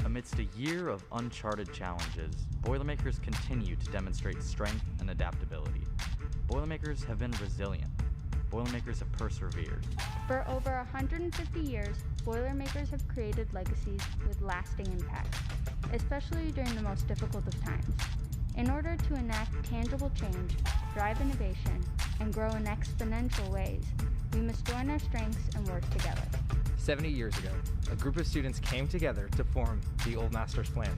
Amidst a year of uncharted challenges, Boilermakers continue to demonstrate strength and adaptability. Boilermakers have been resilient. Boilermakers have persevered. For over 150 years, Boilermakers have created legacies with lasting impact, especially during the most difficult of times. In order to enact tangible change, drive innovation, and grow in exponential ways, we must join our strengths and work together. 70 years ago, a group of students came together to form the Old Masters Plan,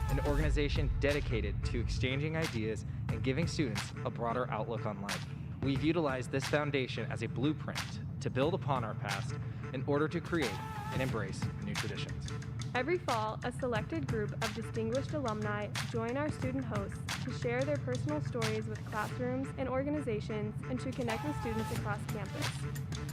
an organization dedicated to exchanging ideas and giving students a broader outlook on life. We've utilized this foundation as a blueprint to build upon our past in order to create and embrace new traditions. Every fall, a selected group of distinguished alumni join our student hosts to share their personal stories with classrooms and organizations and to connect with students across campus.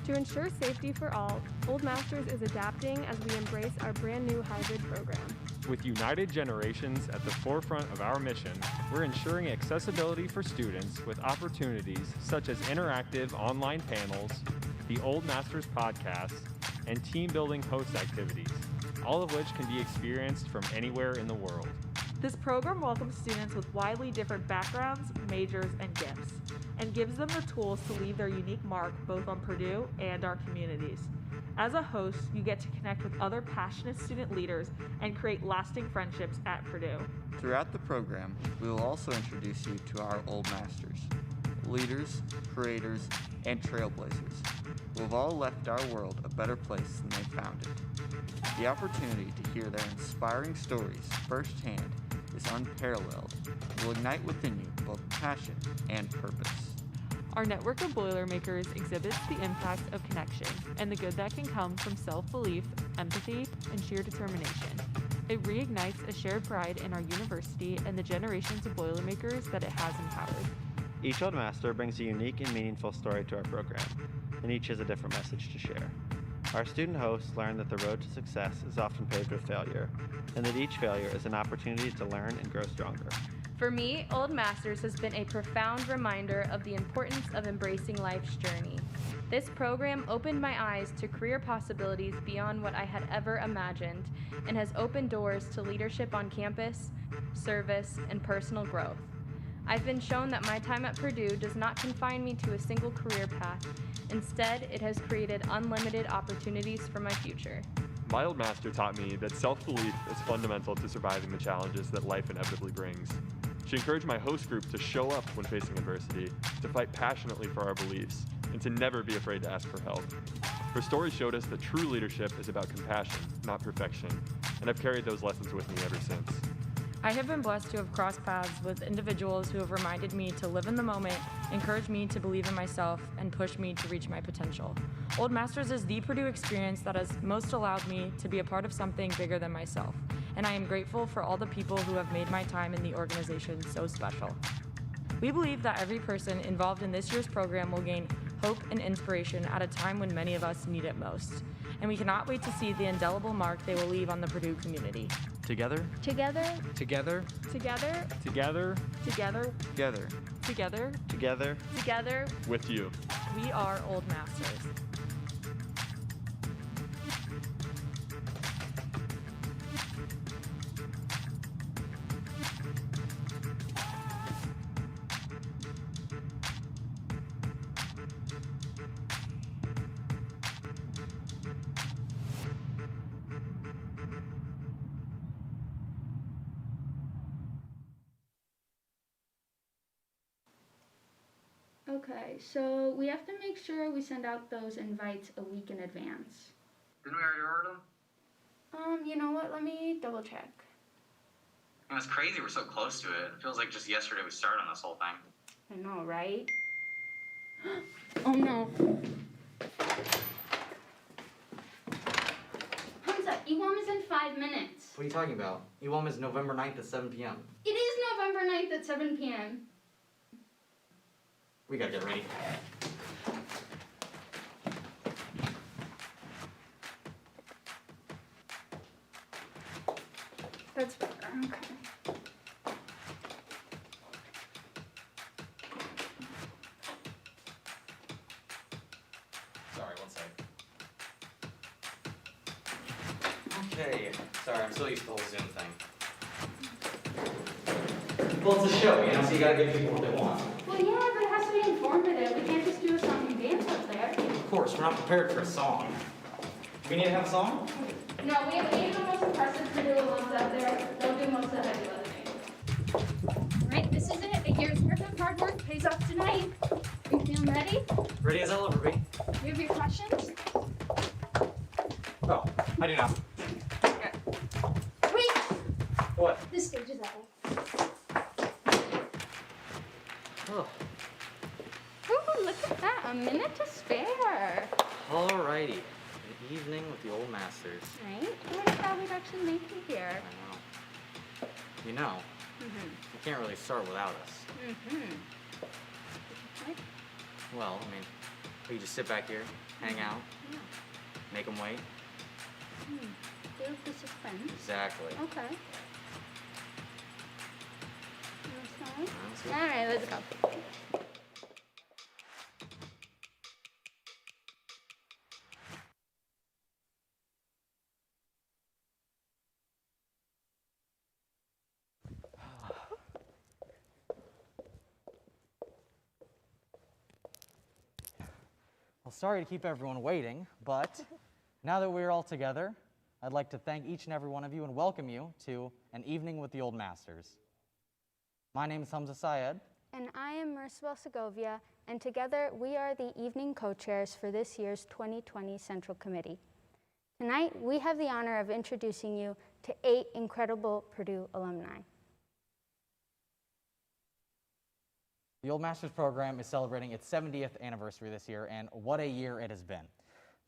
To ensure safety for all, Old Masters is adapting as we embrace our brand new hybrid program. With United Generations at the forefront of our mission, we're ensuring accessibility for students with opportunities such as interactive online panels, the Old Masters podcast, and team-building host activities, all of which can be experienced from anywhere in the world. This program welcomes students with widely different backgrounds, majors, and gifts, and gives them the tools to leave their unique mark both on Purdue and our communities. As a host, you get to connect with other passionate student leaders and create lasting friendships at Purdue. Throughout the program, we will also introduce you to our Old Masters, leaders, creators, and trailblazers who have all left our world a better place than they found it. The opportunity to hear their inspiring stories firsthand is unparalleled and will ignite within you both passion and purpose. Our network of Boilermakers exhibits the impact of connection and the good that can come from self-belief, empathy, and sheer determination. It reignites a shared pride in our university and the generations of Boilermakers that it has empowered. Each Old Master brings a unique and meaningful story to our program, and each has a different message to share. Our student hosts learn that the road to success is often paved with failure, and that each failure is an opportunity to learn and grow stronger. For me, Old Masters has been a profound reminder of the importance of embracing life's journey. This program opened my eyes to career possibilities beyond what I had ever imagined and has opened doors to leadership on campus, service, and personal growth. I've been shown that my time at Purdue does not confine me to a single career path. Instead, it has created unlimited opportunities for my future. My Old Master taught me that self-belief is fundamental to surviving the challenges that life inevitably brings. She encouraged my host group to show up when facing adversity, to fight passionately for our beliefs, and to never be afraid to ask for help. Her story showed us that true leadership is about compassion, not perfection, and I've carried those lessons with me ever since. I have been blessed to have crossed paths with individuals who have reminded me to live in the moment, encouraged me to believe in myself, and pushed me to reach my potential. Old Masters is the Purdue experience that has most allowed me to be a part of something bigger than myself, and I am grateful for all the people who have made my time in the organization so special. We believe that every person involved in this year's program will gain hope and inspiration at a time when many of us need it most, and we cannot wait to see the indelible mark they will leave on the Purdue community. Together, Together, Together, Together, Together, together, Together, Together, Together, together, with you. we are Old Masters. Okay, so we have to make sure we send out those invites a week in advance. Didn't we already order them? You know what? Let me double check. I mean, it's crazy we're so close to it. It feels like just yesterday we started on this whole thing. I know, right? Oh no. Hamza, EWOM is in 5 minutes. What are you talking about? EWOM is November 9th at 7 p.m. It is November 9th at 7 p.m. We gotta get ready. That's better, okay. Okay, sorry, I'm so used to the whole Zoom thing. Well, it's a show, you know, so you gotta give people what they want. Well, yeah, but it has to be informative. We can't just do a song and dance up there. Of course, we're not prepared for a song. We need to have a song? No, we have 8 of the most impressive Purdue alums up there. They'll do most of the heavy lifting. Right, this is it. A year's worth of hard work pays off tonight. You feeling ready? Ready as I'll ever be. You have your questions? Oh, I do now. Wait! What? This stage is that way. Oh. Ooh, look at that. A minute to spare. Alrighty. An evening with the Old Masters. Right? Who would have thought we'd actually make it here? I know. You know, Mm-hmm. you can't really start without us. Mm-hmm. Well, I mean, we just sit back here, hang out, Yeah. make them wait. Build the suspense. Exactly. Okay. Let's go. All right, let's go. Well, sorry to keep everyone waiting, but now that we're all together, I'd like to thank each and every one of you and welcome you to an evening with the Old Masters. My name is Hamza Syed. And I am Merciful Segovia, and together we are the evening co-chairs for this year's 2020 Central Committee. Tonight, we have the honor of introducing you to 8 incredible Purdue alumni. The Old Masters program is celebrating its 70th anniversary this year, and what a year it has been.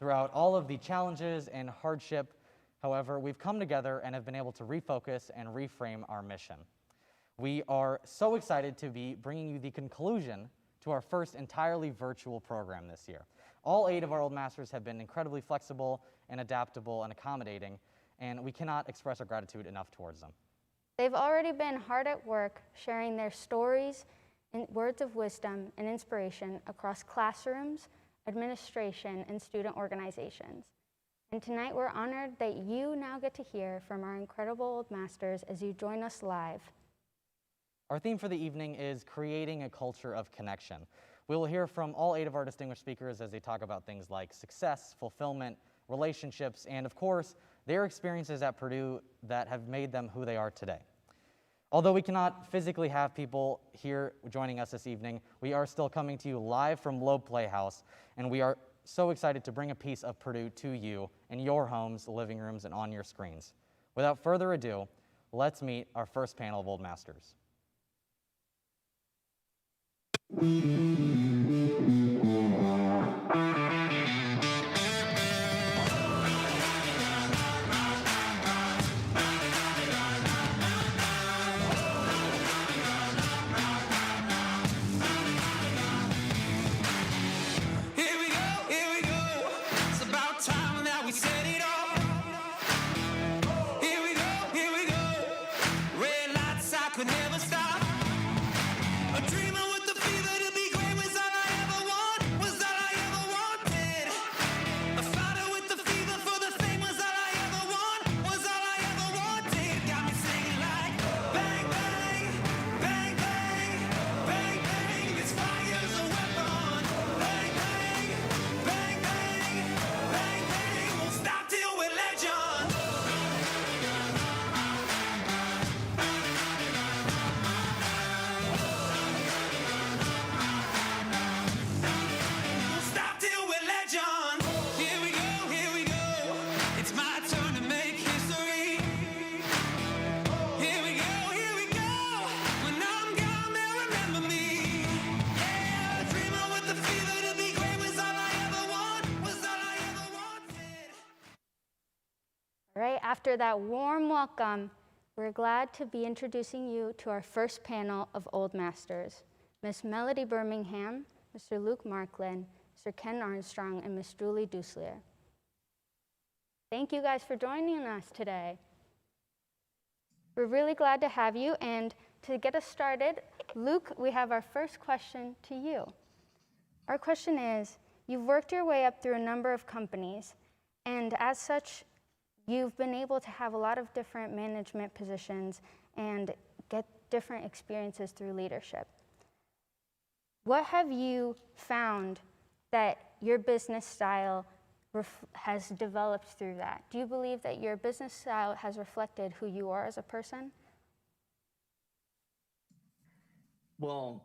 Throughout all of the challenges and hardship, however, we've come together and have been able to refocus and reframe our mission. We are so excited to be bringing you the conclusion to our first entirely virtual program this year. All 8 of our Old Masters have been incredibly flexible and adaptable and accommodating, and we cannot express our gratitude enough towards them. They've already been hard at work sharing their stories and words of wisdom and inspiration across classrooms, administration, and student organizations. And tonight we're honored that you now get to hear from our incredible Old Masters as you join us live. Our theme for the evening is creating a culture of connection. We will hear from all 8 of our distinguished speakers as they talk about things like success, fulfillment, relationships, and of course, their experiences at Purdue that have made them who they are today. Although we cannot physically have people here joining us this evening, we are still coming to you live from Loeb Playhouse, and we are so excited to bring a piece of Purdue to you in your homes, living rooms, and on your screens. Without further ado, let's meet our first panel of Old Masters. After that warm welcome, we're glad to be introducing you to our first panel of Old Masters, Miss Melody Birmingham, Mr. Luke Markland, Mr. Ken Armstrong, and Miss Julie Duslier. Thank you guys for joining us today. We're really glad to have you, and to get us started, Luke, we have our first question to you. Our question is, you've worked your way up through a number of companies, and as such, you've been able to have a lot of different management positions and get different experiences through leadership. What have you found that your business style has developed through that? Do you believe that your business style has reflected who you are as a person? Well,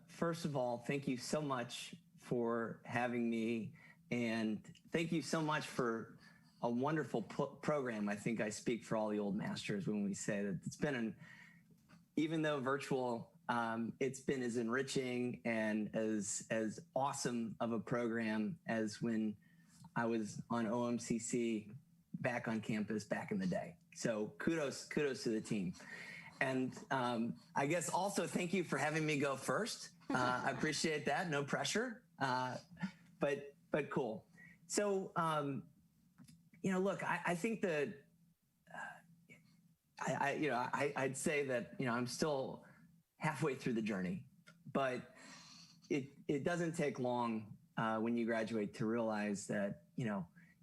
first of all, thank you so much for having me, and thank you so much for a wonderful program. I think I speak for all the Old Masters when we say that it's been even though virtual, it's been as enriching and as awesome of a program as when I was on OMCC back on campus back in the day. So kudos to the team. And I guess also thank you for having me go first. I appreciate that, no pressure, but cool. So, look, I think that, I'd say that, I'm still halfway through the journey, but it doesn't take long when you graduate to realize that,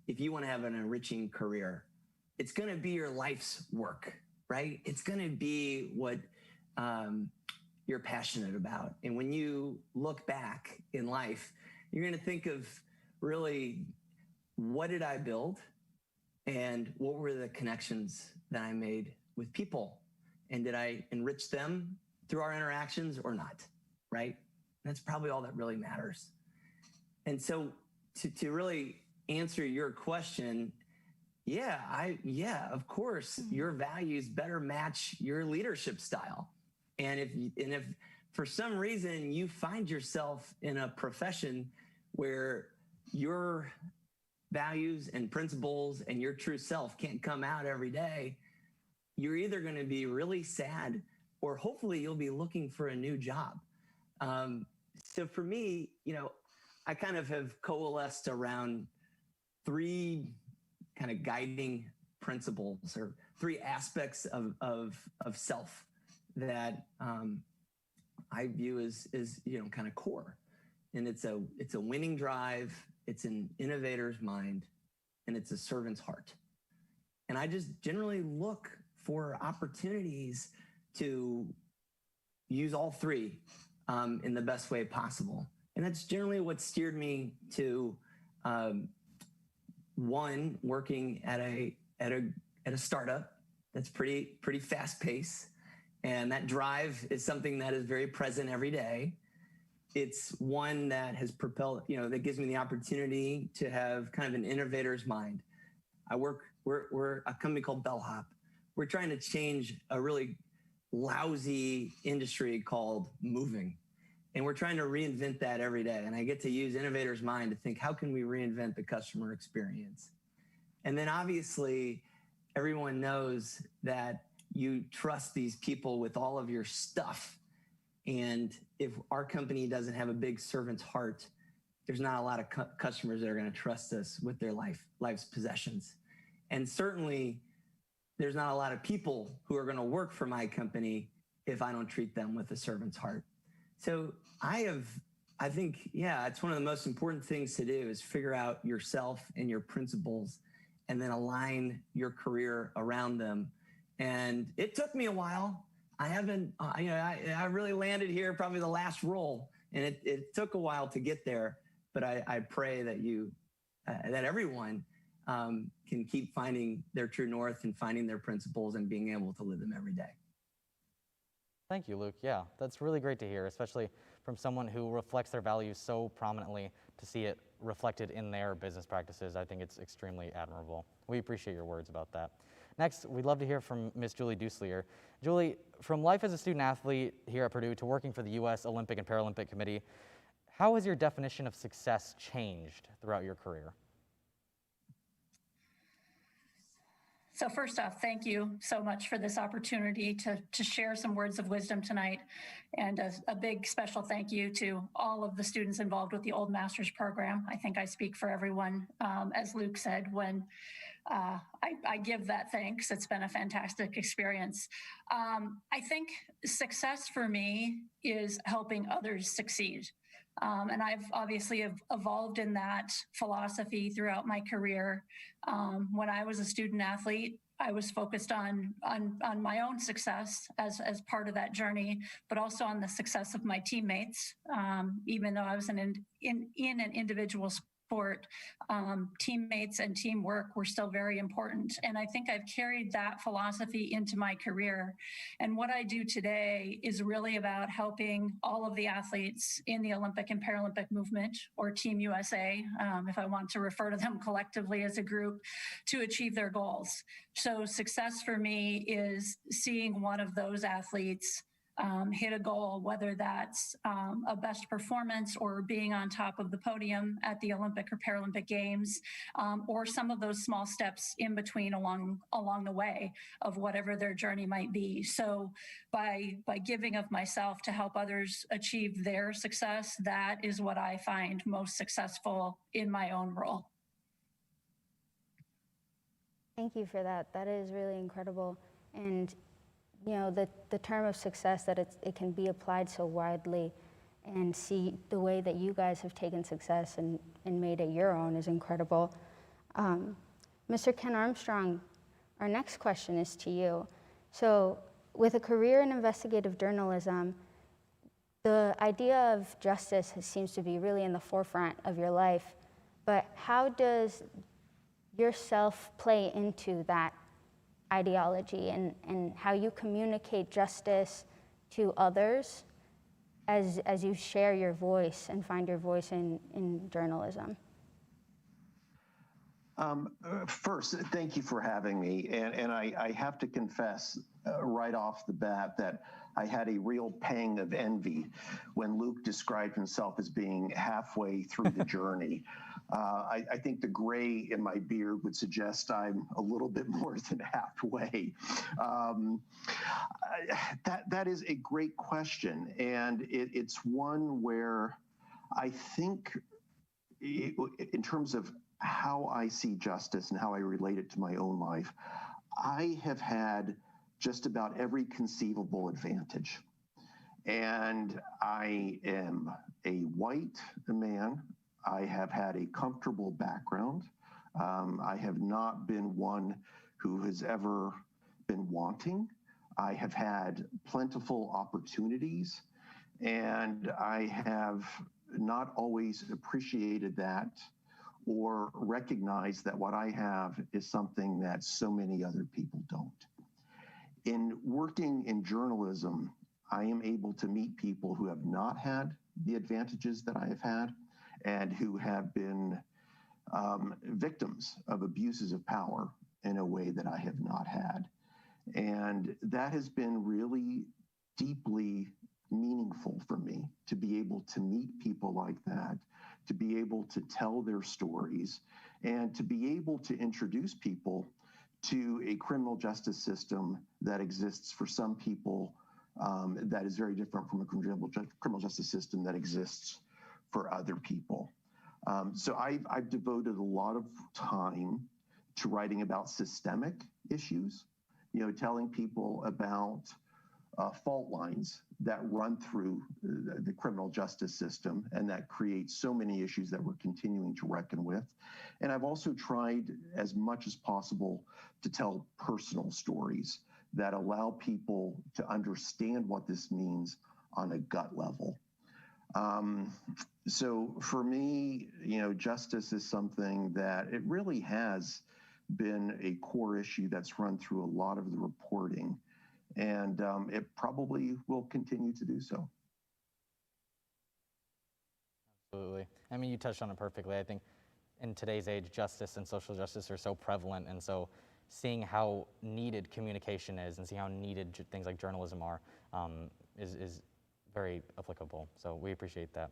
if you want to have an enriching career, it's going to be your life's work, right? It's going to be what you're passionate about. And when you look back in life, you're going to think of really, what did I build? And what were the connections that I made with people? And did I enrich them through our interactions or not, right? That's probably all that really matters. And so to really answer your question, of course, your values better match your leadership style. And if for some reason you find yourself in a profession where your values and principles and your true self can't come out every day, you're either going to be really sad or hopefully you'll be looking for a new job. So for me, I kind of have coalesced around 3 kind of guiding principles or 3 aspects of self that I view as kind of core. And it's a winning drive, it's an innovator's mind, and it's a servant's heart. And I just generally look for opportunities to use all 3 in the best way possible. And that's generally what steered me to one, working at a startup that's pretty fast paced. And that drive is something that is very present every day. It's one that has propelled, that gives me the opportunity to have kind of an innovator's mind. We're a company called Bellhop. We're trying to change a really lousy industry called moving. And we're trying to reinvent that every day. And I get to use innovator's mind to think, how can we reinvent the customer experience? And then obviously, everyone knows that you trust these people with all of your stuff. And if our company doesn't have a big servant's heart, there's not a lot of customers that are going to trust us with their life's possessions. And certainly, there's not a lot of people who are going to work for my company if I don't treat them with a servant's heart. So I think, it's one of the most important things to do is figure out yourself and your principles and then align your career around them. And it took me a while. I haven't, I really landed here probably the last role, and it took a while to get there, but I pray that that everyone can keep finding their true north and finding their principles and being able to live them every day. Thank you, Luke. Yeah, that's really great to hear, especially from someone who reflects their values so prominently, to see it reflected in their business practices. I think it's extremely admirable. We appreciate your words about that. Next, we'd love to hear from Ms. Julie Duslier. Julie, from life as a student athlete here at Purdue to working for the U.S. Olympic and Paralympic Committee, how has your definition of success changed throughout your career? So first off, thank you so much for this opportunity to share some words of wisdom tonight. And a big special thank you to all of the students involved with the Old Masters program. I think I speak for everyone, as Luke said, when I give that thanks. It's been a fantastic experience. I think success for me is helping others succeed. And I've obviously evolved in that philosophy throughout my career. When I was a student athlete, I was focused on my own success as part of that journey, but also on the success of my teammates. Even though I was in an individual sport, teammates and teamwork were still very important. And I think I've carried that philosophy into my career. And what I do today is really about helping all of the athletes in the Olympic and Paralympic movement, or Team USA, if I want to refer to them collectively as a group, to achieve their goals. So success for me is seeing one of those athletes hit a goal, whether that's a best performance or being on top of the podium at the Olympic or Paralympic Games, or some of those small steps in between along the way of whatever their journey might be. So by giving of myself to help others achieve their success, that is what I find most successful in my own role. Thank you for that. That is really incredible. And you know, the term of success, that it can be applied so widely, and see the way that you guys have taken success and made it your own is incredible. Mr. Ken Armstrong, our next question is to you. So with a career in investigative journalism, the idea of justice seems to be really in the forefront of your life, but how does yourself play into that ideology and how you communicate justice to others as you share your voice and find your voice in journalism? First, thank you for having me. And I have to confess right off the bat that I had a real pang of envy when Luke described himself as being halfway through the journey. I think the gray in my beard would suggest I'm a little bit more than halfway. That is a great question. And it's one where I think in terms of how I see justice and how I relate it to my own life, I have had just about every conceivable advantage. And I am a white man. I have had a comfortable background. I have not been one who has ever been wanting. I have had plentiful opportunities, and I have not always appreciated that or recognized that what I have is something that so many other people don't. In working in journalism, I am able to meet people who have not had the advantages that I have had and who have been victims of abuses of power in a way that I have not had. And that has been really deeply meaningful for me, to be able to meet people like that, to be able to tell their stories, and to be able to introduce people to a criminal justice system that exists for some people that is very different from a criminal justice system that exists for other people. So I've devoted a lot of time to writing about systemic issues, telling people about fault lines that run through the criminal justice system and that create so many issues that we're continuing to reckon with. And I've also tried as much as possible to tell personal stories that allow people to understand what this means on a gut level. So for me, justice is something that it really has been a core issue that's run through a lot of the reporting. And it probably will continue to do so. Absolutely. I mean, you touched on it perfectly. I think in today's age, justice and social justice are so prevalent, and so seeing how needed communication is and seeing how needed things like journalism are is very applicable. So we appreciate that.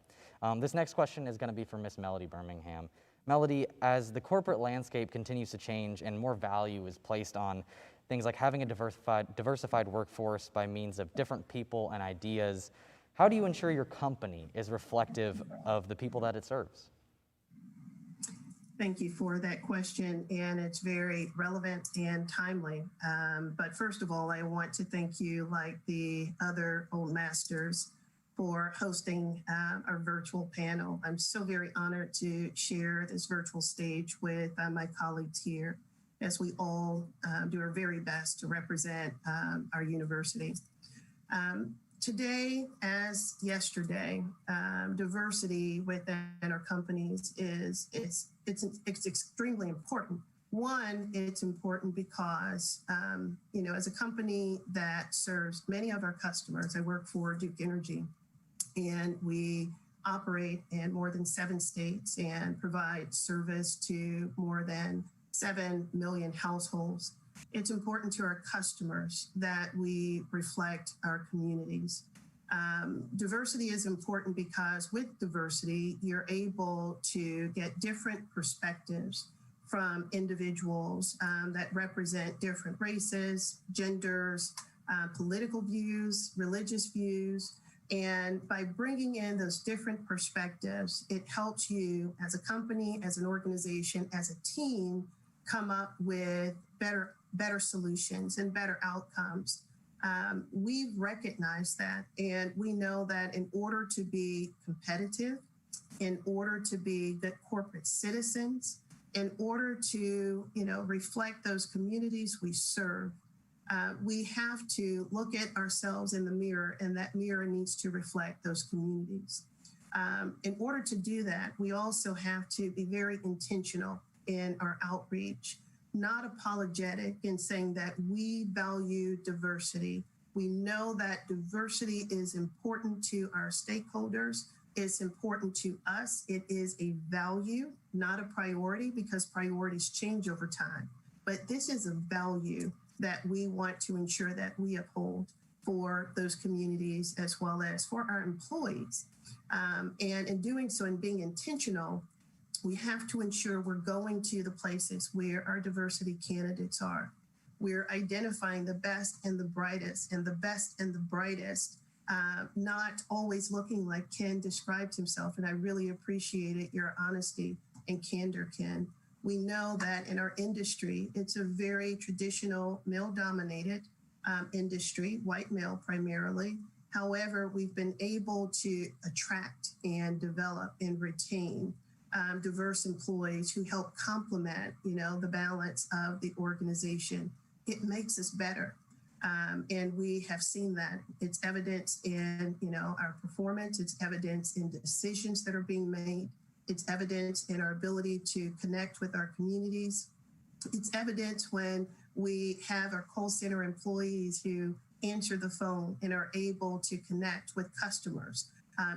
This next question is going to be for Miss Melody Birmingham. Melody, as the corporate landscape continues to change and more value is placed on things like having a diversified workforce by means of different people and ideas, how do you ensure your company is reflective of the people that it serves? Thank you for that question, and it's very relevant and timely. But first of all, I want to thank you, like the other Old Masters, for hosting our virtual panel. I'm so very honored to share this virtual stage with my colleagues here as we all do our very best to represent our university. Today, as yesterday, diversity within our companies it's extremely important. One, it's important because, as a company that serves many of our customers, I work for Duke Energy, and we operate in more than 7 states and provide service to more than 7 million households. It's important to our customers that we reflect our communities. Diversity is important because with diversity, you're able to get different perspectives from individuals that represent different races, genders, political views, religious views. And by bringing in those different perspectives, it helps you as a company, as an organization, as a team, come up with better solutions and better outcomes. We've recognized that, and we know that in order to be competitive, in order to be good corporate citizens, in order to reflect those communities we serve, we have to look at ourselves in the mirror, and that mirror needs to reflect those communities. In order to do that, we also have to be very intentional in our outreach, not apologetic in saying that we value diversity. We know that diversity is important to our stakeholders. It's important to us. It is a value, not a priority, because priorities change over time. But this is a value that we want to ensure that we uphold for those communities as well as for our employees. And in doing so and being intentional, we have to ensure we're going to the places where our diversity candidates are. We're identifying the best and the brightest, and the best and the brightest, not always looking like Ken described himself. And I really appreciated your honesty and candor, Ken. We know that in our industry, it's a very traditional male-dominated industry, white male primarily. However, we've been able to attract and develop and retain diverse employees who help complement, the balance of the organization. It makes us better. And we have seen that. It's evidenced in, our performance. It's evidenced in decisions that are being made. It's evidenced in our ability to connect with our communities. It's evidence when we have our call center employees who answer the phone and are able to connect with customers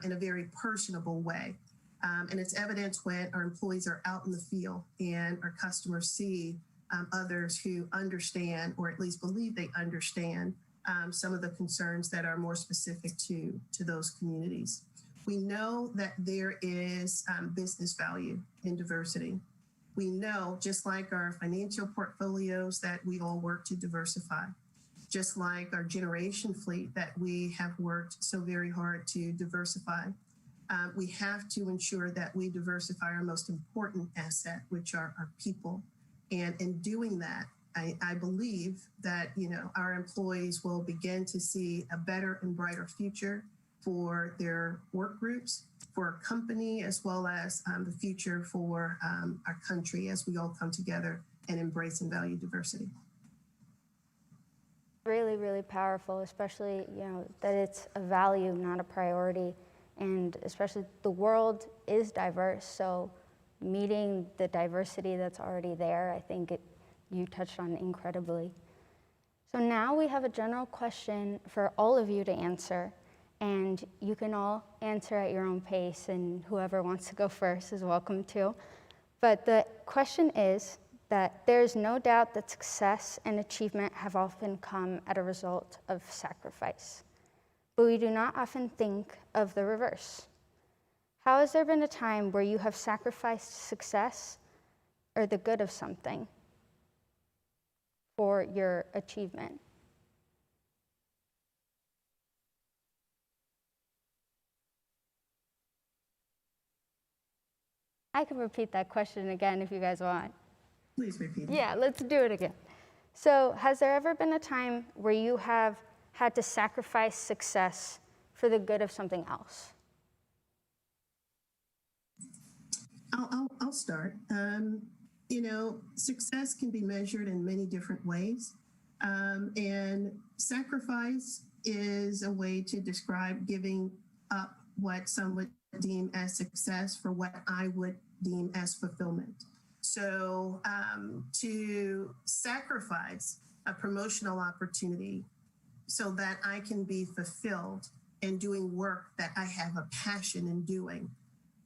in a very personable way. And it's evidence when our employees are out in the field and our customers see others who understand, or at least believe they understand, some of the concerns that are more specific to those communities. We know that there is business value in diversity. We know, just like our financial portfolios, that we all work to diversify. Just like our generation fleet that we have worked so very hard to diversify. We have to ensure that we diversify our most important asset, which are our people. And in doing that, I believe that, our employees will begin to see a better and brighter future for their work groups, for our company, as well as the future for our country as we all come together and embrace and value diversity. Really, really powerful, especially, that it's a value, not a priority. And especially the world is diverse, so meeting the diversity that's already there, I think you touched on incredibly. So now we have a general question for all of you to answer, and you can all answer at your own pace, and whoever wants to go first is welcome to. But the question is that there's no doubt that success and achievement have often come as a result of sacrifice. But we do not often think of the reverse. How has there been a time where you have sacrificed success or the good of something for your achievement? I can repeat that question again if you guys want. Please repeat it. Yeah, let's do it again. So has there ever been a time where you have had to sacrifice success for the good of something else? I'll start. Success can be measured in many different ways. And sacrifice is a way to describe giving up what some would deem as success for what I would deem as fulfillment. So to sacrifice a promotional opportunity so that I can be fulfilled in doing work that I have a passion in doing.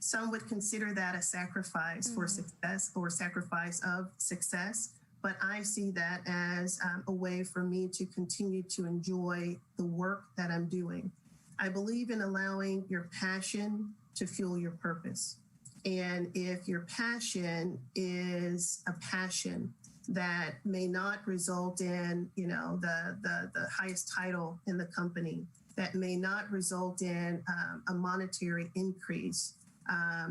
Some would consider that a sacrifice for success or sacrifice of success, but I see that as a way for me to continue to enjoy the work that I'm doing. I believe in allowing your passion to fuel your purpose. And if your passion is a passion that may not result in, the highest title in the company, that may not result in a monetary increase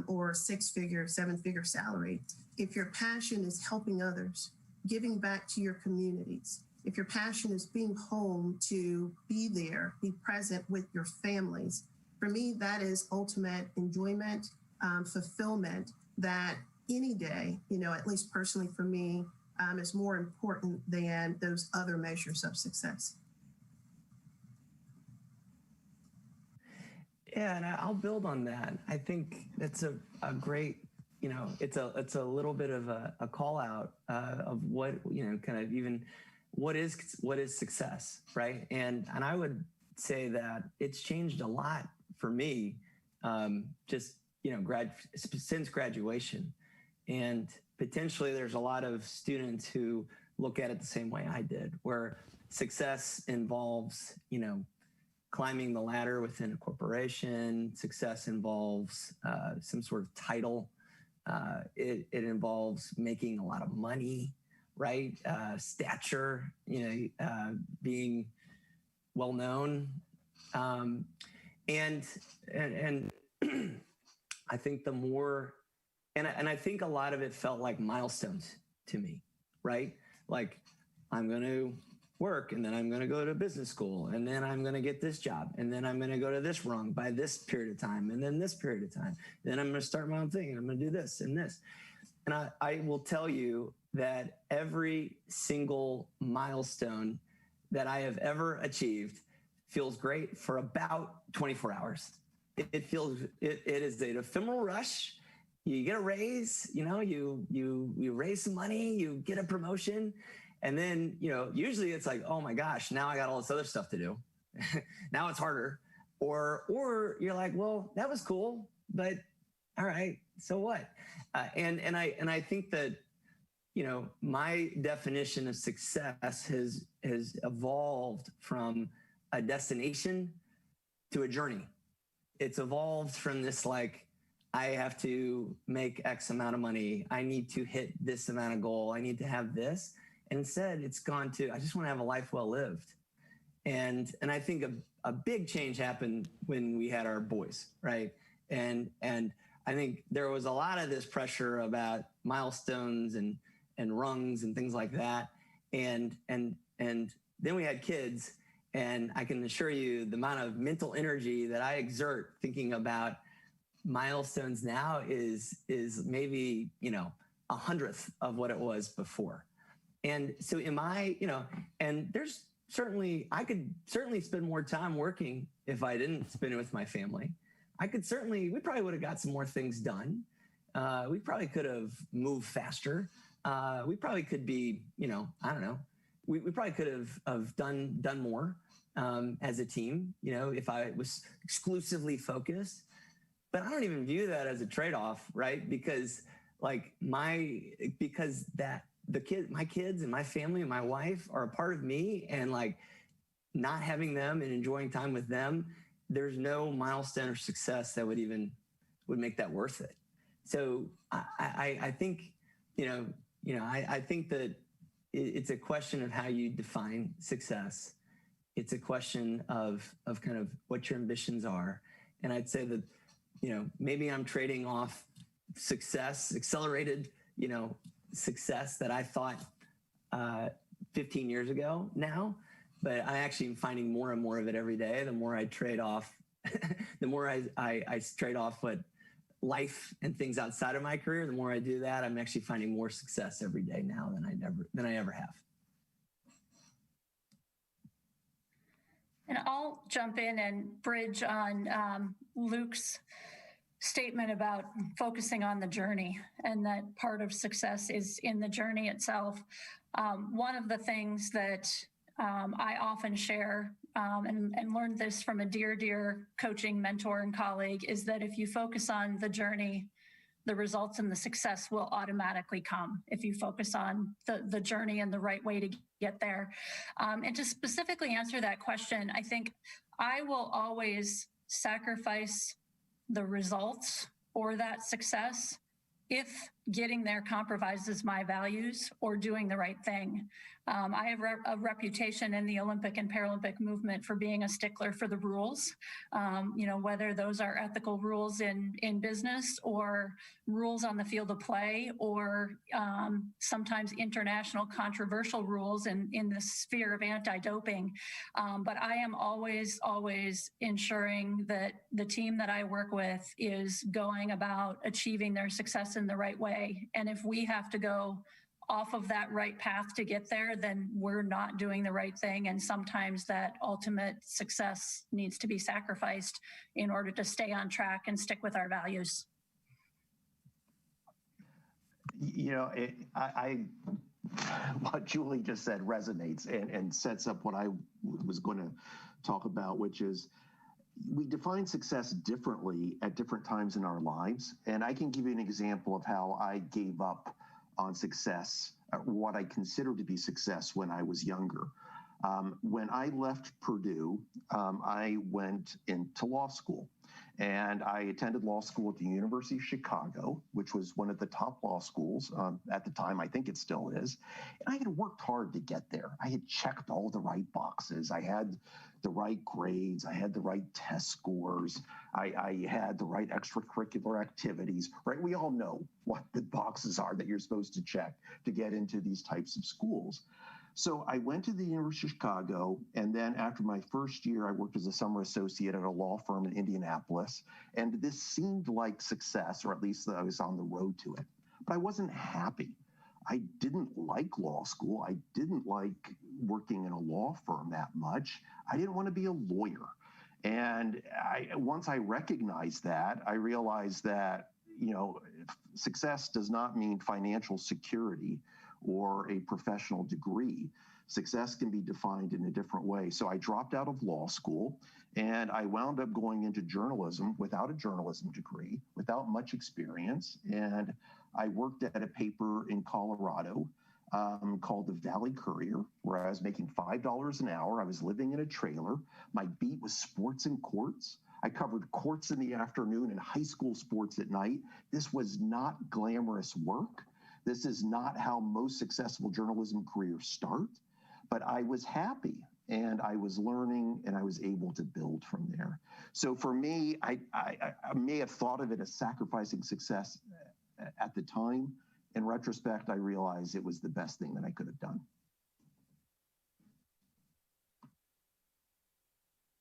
or six-figure, seven-figure salary, if your passion is helping others, giving back to your communities, if your passion is being home to be there, be present with your families, for me, that is ultimate enjoyment, fulfillment that any day, at least personally for me, is more important than those other measures of success. Yeah, and I'll build on that. I think that's a great, it's a little bit of a call out of what, kind of even what is success, right? And I would say that it's changed a lot for me, just, since graduation. And potentially there's a lot of students who look at it the same way I did, where success involves, climbing the ladder within a corporation. Success involves some sort of title. It involves making a lot of money, right? Stature, being well known. And I think the more, and I think a lot of it felt like milestones to me, right? Like I'm going to work, and then I'm going to go to business school, and then I'm going to get this job, and then I'm going to go to this rung by this period of time, and then this period of time. Then I'm going to start my own thing, and I'm going to do this and this. And I will tell you that every single milestone that I have ever achieved feels great for about 24 hours. It is an ephemeral rush. You get a raise, you raise some money, you get a promotion. And then, usually it's like, oh my gosh, now I got all this other stuff to do. Now it's harder. Or you're like, well, that was cool, but all right, so what? And I think that, my definition of success has evolved from a destination to a journey. It's evolved from this, like, I have to make X amount of money. I need to hit this amount of goal. I need to have this. And instead, it's gone to, I just want to have a life well lived. And I think a big change happened when we had our boys, right? And I think there was a lot of this pressure about milestones and rungs and things like that. And then we had kids, and I can assure you the amount of mental energy that I exert thinking about milestones now is maybe, 100th of what it was before. And so and there's certainly, I could certainly spend more time working if I didn't spend it with my family. we probably would have got some more things done. We probably could have moved faster. We probably could be, I don't know. We probably could have done more as a team, if I was exclusively focused. But I don't even view that as a trade-off, right? Because my kids and my family and my wife are a part of me, and not having them and enjoying time with them, there's no milestone or success that would make that worth it. So I think, I think that it's a question of how you define success. It's a question of kind of what your ambitions are. And I'd say that, maybe I'm trading off success, accelerated, success that I thought 15 years ago now, but I actually am finding more and more of it every day. The more I trade off the more I trade off what life and things outside of my career, the more I do that, I'm actually finding more success every day now than I ever have. And I'll jump in and bridge on Luke's statement about focusing on the journey, and that part of success is in the journey itself. One of the things that I often share and learned this from a dear coaching mentor and colleague is that if you focus on the journey, the results and the success will automatically come if you focus on the journey and the right way to get there. And to specifically answer that question, I think I will always sacrifice the results or that success if getting there compromises my values or doing the right thing. I have a reputation in the Olympic and Paralympic movement for being a stickler for the rules, whether those are ethical rules in business or rules on the field of play, or sometimes international controversial rules in the sphere of anti-doping. But I am always ensuring that the team that I work with is going about achieving their success in the right way. And if we have to go off of that right path to get there, then we're not doing the right thing. And sometimes that ultimate success needs to be sacrificed in order to stay on track and stick with our values. What Julie just said resonates and sets up what I was going to talk about, which is we define success differently at different times in our lives. And I can give you an example of how I gave up on success, what I consider to be success when I was younger. When I left Purdue, I went into law school. And I attended law school at the University of Chicago, which was one of the top law schools at the time. I think it still is. And I had worked hard to get there. I had checked all the right boxes. I had the right grades. I had the right test scores. I had the right extracurricular activities, right? We all know what the boxes are that you're supposed to check to get into these types of schools. So I went to the University of Chicago, and then after my first year, I worked as a summer associate at a law firm in Indianapolis, and this seemed like success, or at least I was on the road to it. But I wasn't happy. I didn't like law school. I didn't like working in a law firm that much. I didn't want to be a lawyer. And once I recognized that, I realized that, success does not mean financial security or a professional degree. Success can be defined in a different way. So I dropped out of law school, and I wound up going into journalism without a journalism degree, without much experience. And I worked at a paper in Colorado called the Valley Courier, where I was making $5 an hour. I was living in a trailer. My beat was sports and courts. I covered courts in the afternoon and high school sports at night. This was not glamorous work. This is not how most successful journalism careers start, but I was happy and I was learning and I was able to build from there. So for me, I may have thought of it as sacrificing success at the time. In retrospect, I realized it was the best thing that I could have done.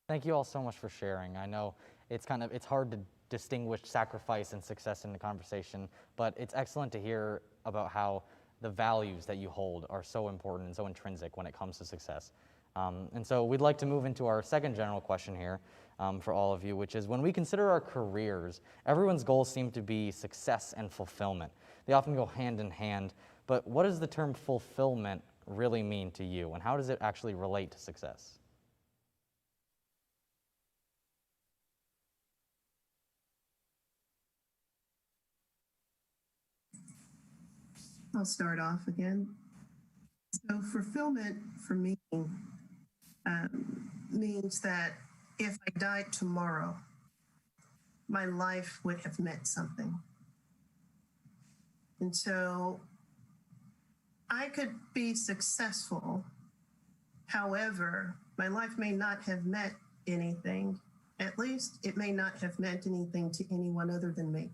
Thank you all so much for sharing. I know it's hard to distinguish sacrifice and success in the conversation, but it's excellent to hear about how the values that you hold are so important and so intrinsic when it comes to success. And so we'd like to move into our second general question here for all of you, which is when we consider our careers, everyone's goals seem to be success and fulfillment. They often go hand in hand, but what does the term fulfillment really mean to you, and how does it actually relate to success? I'll start off again. So fulfillment for me means that if I died tomorrow, my life would have meant something. And so I could be successful. However, my life may not have meant anything. At least it may not have meant anything to anyone other than me.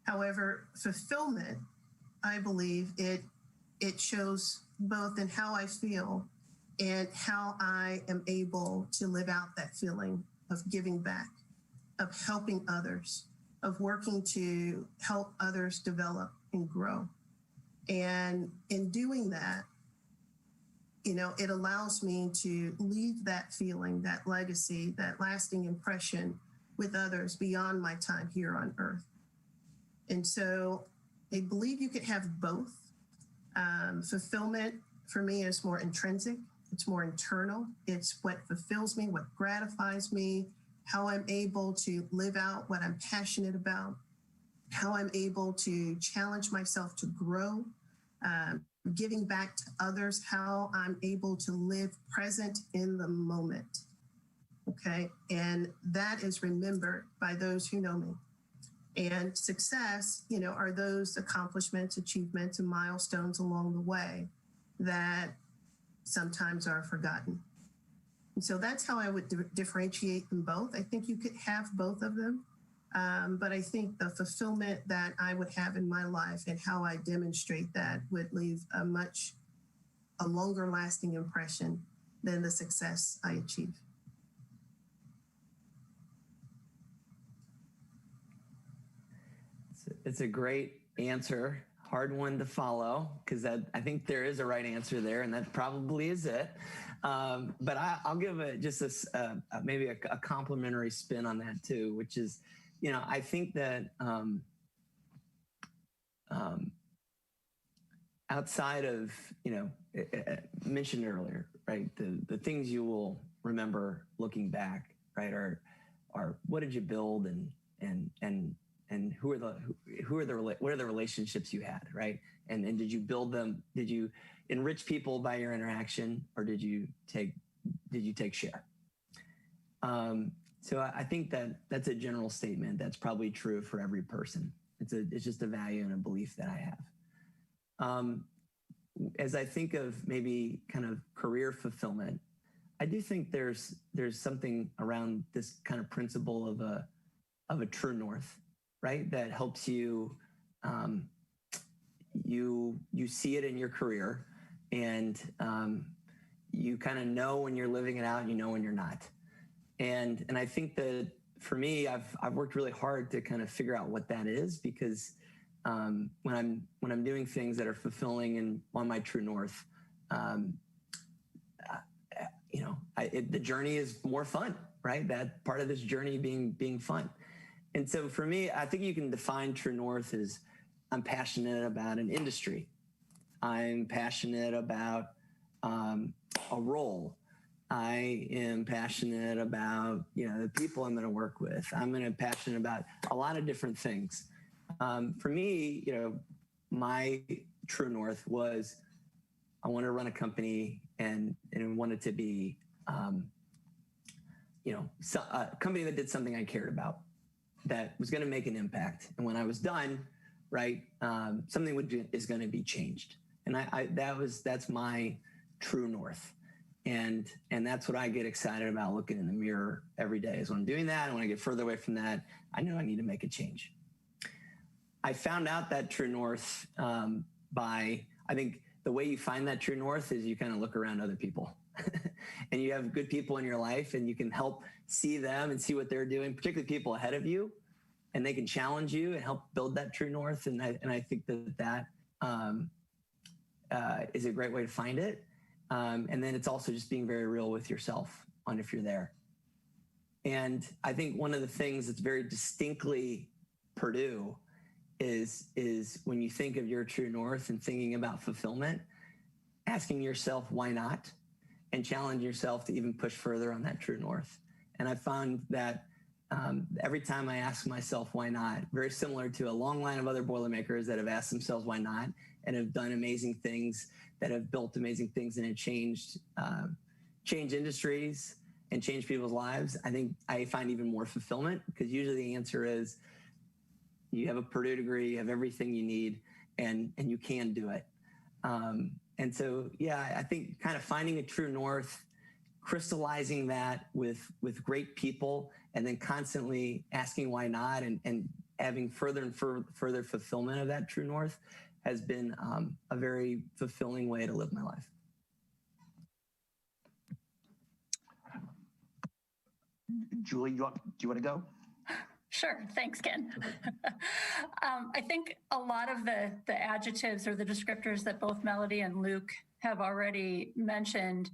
However, fulfillment, I believe it shows both in how I feel and how I am able to live out that feeling of giving back, of helping others, of working to help others develop and grow. And in doing that, it allows me to leave that feeling, that legacy, that lasting impression with others beyond my time here on earth. And so I believe you could have both. Fulfillment for me is more intrinsic. It's more internal. It's what fulfills me, what gratifies me, how I'm able to live out what I'm passionate about, how I'm able to challenge myself to grow, giving back to others, how I'm able to live present in the moment. Okay. And that is remembered by those who know me. And success, are those accomplishments, achievements, and milestones along the way that sometimes are forgotten. And so that's how I would differentiate them both. I think you could have both of them. But I think the fulfillment that I would have in my life and how I demonstrate that would leave a longer lasting impression than the success I achieve. It's a great answer, hard one to follow, because I think there is a right answer there, and that probably is it. But I'll give maybe a complimentary spin on that too, which is, I think that outside of, mentioned earlier, right, the things you will remember looking back, right, are what did you build and what are the relationships you had, right? And did you build them? Did you enrich people by your interaction, or did you take share? So I think that's a general statement that's probably true for every person. It's just a value and a belief that I have. As I think of maybe kind of career fulfillment, I do think there's something around this kind of principle of a true north, right? That helps you, you see it in your career, and you kind of know when you're living it out, and you know when you're not. And I think that for me, I've worked really hard to kind of figure out what that is, because when I'm doing things that are fulfilling and on my true north, the journey is more fun, right? That part of this journey being fun. And so for me, I think you can define true north as I'm passionate about an industry. I'm passionate about a role. I am passionate about, the people I'm going to work with. I'm passionate about a lot of different things. For me, my true north was I wanted to run a company and want it to be, a company that did something I cared about, that was going to make an impact. And when I was done, right, something is going to be changed. And that's my true north. And that's what I get excited about looking in the mirror every day, is when I'm doing that. And when I get further away from that, I know I need to make a change. I found out that true north I think the way you find that true north is you kind of look around other people and you have good people in your life, and you can help see them and see what they're doing, particularly people ahead of you, and they can challenge you and help build that true north. And I think that is a great way to find it. And then it's also just being very real with yourself on if you're there. And I think one of the things that's very distinctly Purdue is when you think of your true north and thinking about fulfillment, asking yourself why not, and challenge yourself to even push further on that true north. And I found that every time I ask myself why not, very similar to a long line of other Boilermakers that have asked themselves why not and have done amazing things, that have built amazing things and have changed industries and changed people's lives, I think I find even more fulfillment, because usually the answer is you have a Purdue degree, you have everything you need, and you can do it. And so, yeah, I think kind of finding a true north, crystallizing that with great people, and then constantly asking why not, and having further and further fulfillment of that true north has been a very fulfilling way to live my life. Julie, do you want to go? Sure. Thanks, Ken. I think a lot of the adjectives or the descriptors that both Melody and Luke have already mentioned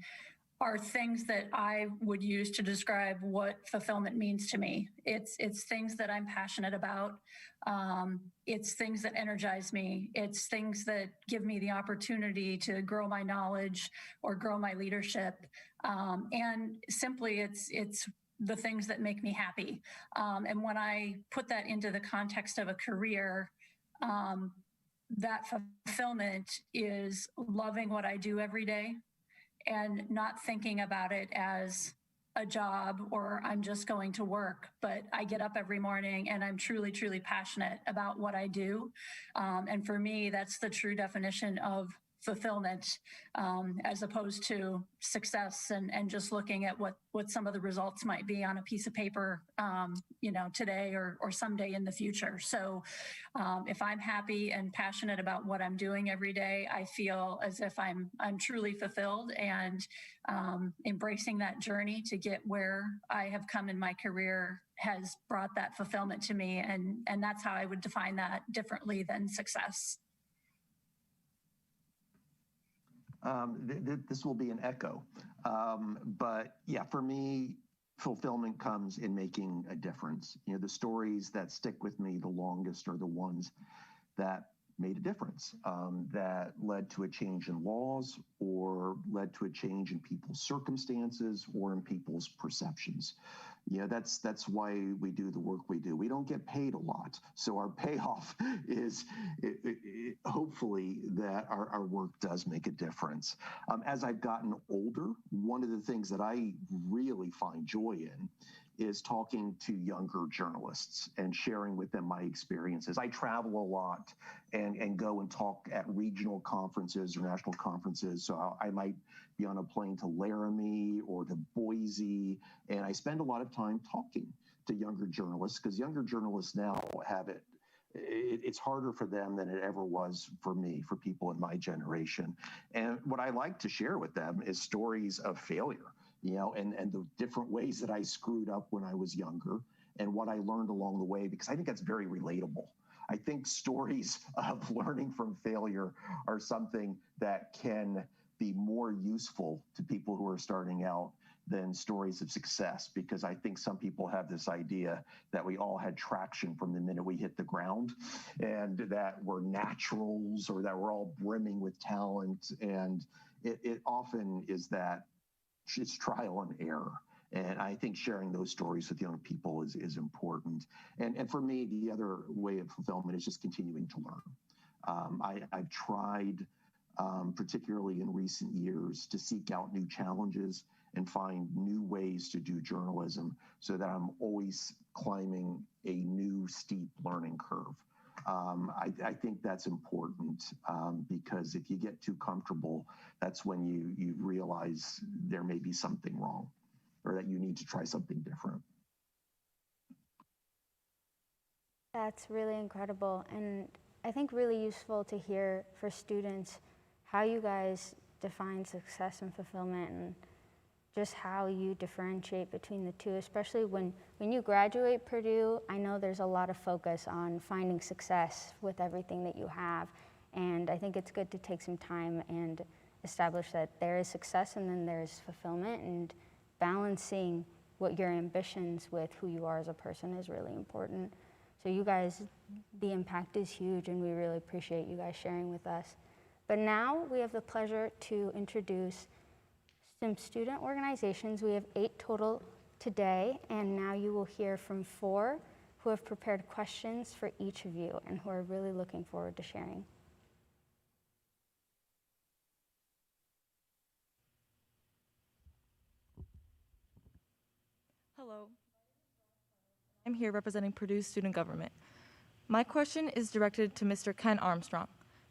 are things that I would use to describe what fulfillment means to me. It's things that I'm passionate about. It's things that energize me. It's things that give me the opportunity to grow my knowledge or grow my leadership. And simply, it's the things that make me happy. And when I put that into the context of a career, that fulfillment is loving what I do every day and not thinking about it as a job or I'm just going to work, but I get up every morning and I'm truly, truly passionate about what I do. And for me, that's the true definition of fulfillment, as opposed to success and just looking at what some of the results might be on a piece of paper, today or someday in the future. So if I'm happy and passionate about what I'm doing every day, I feel as if I'm truly fulfilled, and embracing that journey to get where I have come in my career has brought that fulfillment to me. And that's how I would define that differently than success. This will be an echo. But yeah, for me, fulfillment comes in making a difference. The stories that stick with me the longest are the ones that made a difference, that led to a change in laws or led to a change in people's circumstances or in people's perceptions. That's why we do the work we do. We don't get paid a lot. So our payoff is hopefully that our work does make a difference. As I've gotten older, one of the things that I really find joy in is talking to younger journalists and sharing with them my experiences. I travel a lot and go and talk at regional conferences or national conferences. So I might be on a plane to Laramie or to Boise, and I spend a lot of time talking to younger journalists because younger journalists now have it's harder for them than it ever was for me, for people in my generation. And what I like to share with them is stories of failure, and the different ways that I screwed up when I was younger and what I learned along the way, because I think that's very relatable. I think stories of learning from failure are something that can be more useful to people who are starting out than stories of success, because I think some people have this idea that we all had traction from the minute we hit the ground and that we're naturals or that we're all brimming with talent. And it often is that it's trial and error. And I think sharing those stories with young people is important. And for me, the other way of fulfillment is just continuing to learn. I've tried, particularly in recent years, to seek out new challenges and find new ways to do journalism so that I'm always climbing a new steep learning curve. I think that's important because if you get too comfortable, that's when you realize there may be something wrong or that you need to try something different. That's really incredible, and I think really useful to hear for students how you guys define success and fulfillment and just how you differentiate between the two, especially when you graduate Purdue. I know there's a lot of focus on finding success with everything that you have, and I think it's good to take some time and establish that there is success and then there's fulfillment, and balancing what your ambitions with who you are as a person is really important. So you guys, the impact is huge, and we really appreciate you guys sharing with us. But now we have the pleasure to introduce some student organizations. We have 8 total today, and now you will hear from 4 who have prepared questions for each of you and who are really looking forward to sharing. Hello. I'm here representing Purdue Student Government. My question is directed to Mr. Ken Armstrong,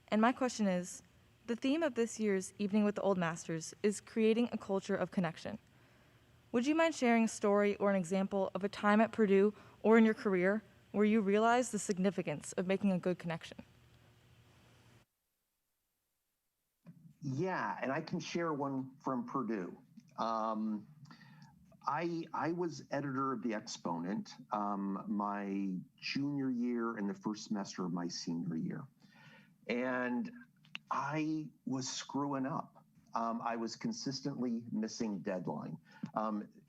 and my question is, the theme of this year's Evening with the Old Masters is creating a culture of connection. Would you mind sharing a story or an example of a time at Purdue or in your career where you realized the significance of making a good connection? Yeah, and I can share one from Purdue. I was editor of the Exponent my junior year and the first semester of my senior year. And I was screwing up. I was consistently missing deadline.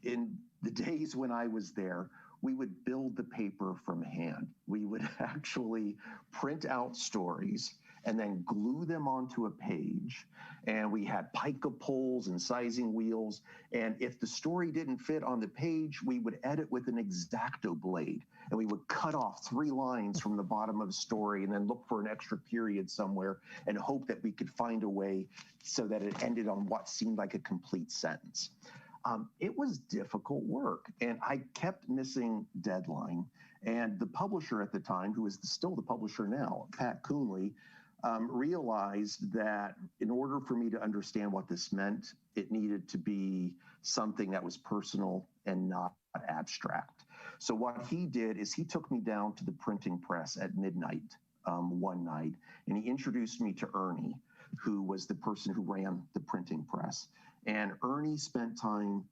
In the days when I was there, we would build the paper from hand. We would actually print out stories and then glue them onto a page. And we had pica poles and sizing wheels. And if the story didn't fit on the page, we would edit with an X-Acto blade. And we would cut off 3 lines from the bottom of a story and then look for an extra period somewhere and hope that we could find a way so that it ended on what seemed like a complete sentence. It was difficult work, and I kept missing deadline. And the publisher at the time, who is still the publisher now, Pat Coonley, realized that in order for me to understand what this meant, it needed to be something that was personal and not abstract. So what he did is he took me down to the printing press at midnight one night, and he introduced me to Ernie, who was the person who ran the printing press. And Ernie spent time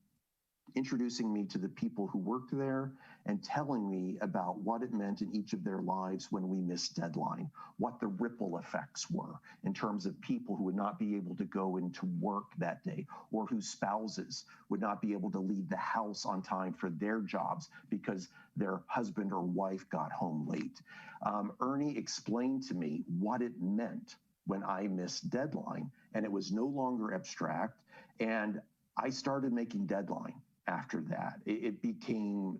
introducing me to the people who worked there and telling me about what it meant in each of their lives when we missed deadline, what the ripple effects were in terms of people who would not be able to go into work that day or whose spouses would not be able to leave the house on time for their jobs because their husband or wife got home late. Ernie explained to me what it meant when I missed deadline, and it was no longer abstract. And I started making deadline after that. It became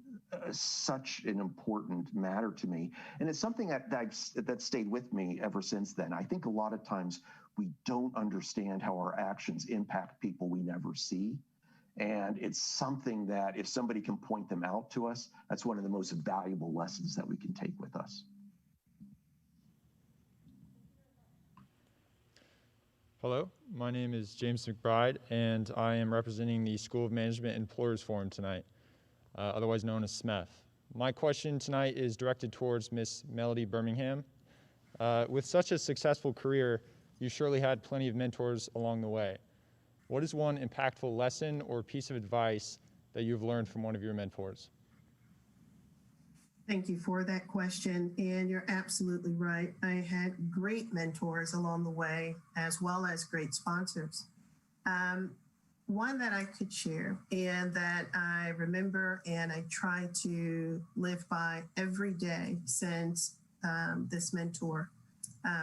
such an important matter to me. And it's something that stayed with me ever since then. I think a lot of times we don't understand how our actions impact people we never see. And it's something that if somebody can point them out to us, that's one of the most valuable lessons that we can take with us. Hello, my name is James McBride, and I am representing the School of Management Employers Forum tonight, otherwise known as SMEF. My question tonight is directed towards Miss Melody Birmingham. With such a successful career, you surely had plenty of mentors along the way. What is one impactful lesson or piece of advice that you've learned from one of your mentors? Thank you for that question, and you're absolutely right. I had great mentors along the way, as well as great sponsors. One that I could share and that I remember and I try to live by every day since this mentor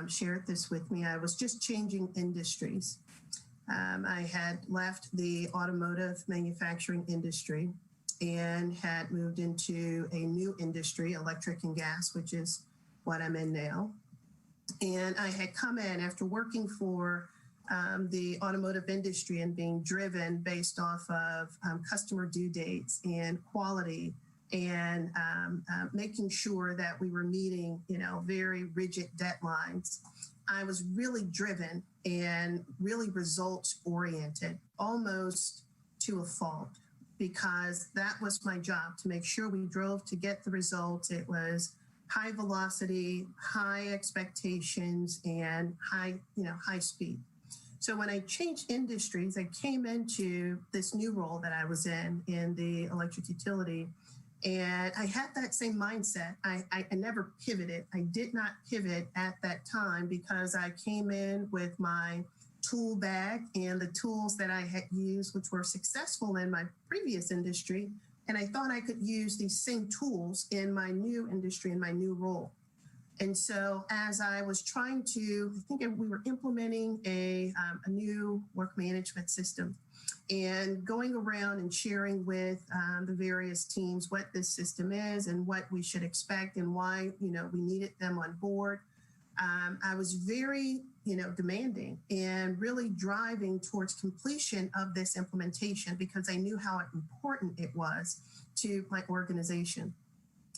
shared this with me. I was just changing industries. I had left the automotive manufacturing industry and had moved into a new industry, electric and gas, which is what I'm in now. And I had come in after working for the automotive industry and being driven based off of customer due dates and quality and making sure that we were meeting, very rigid deadlines. I was really driven and really results oriented, almost to a fault, because that was my job, to make sure we drove to get the results. It was high velocity, high expectations, and high speed. So when I changed industries, I came into this new role that I was in the electric utility, and I had that same mindset. I never pivoted. I did not pivot at that time because I came in with my tool bag and the tools that I had used, which were successful in my previous industry. And I thought I could use these same tools in my new industry, in my new role. And so as I was trying to, I think we were implementing a new work management system and going around and sharing with the various teams what this system is and what we should expect and why, we needed them on board. I was very, demanding and really driving towards completion of this implementation because I knew how important it was to my organization.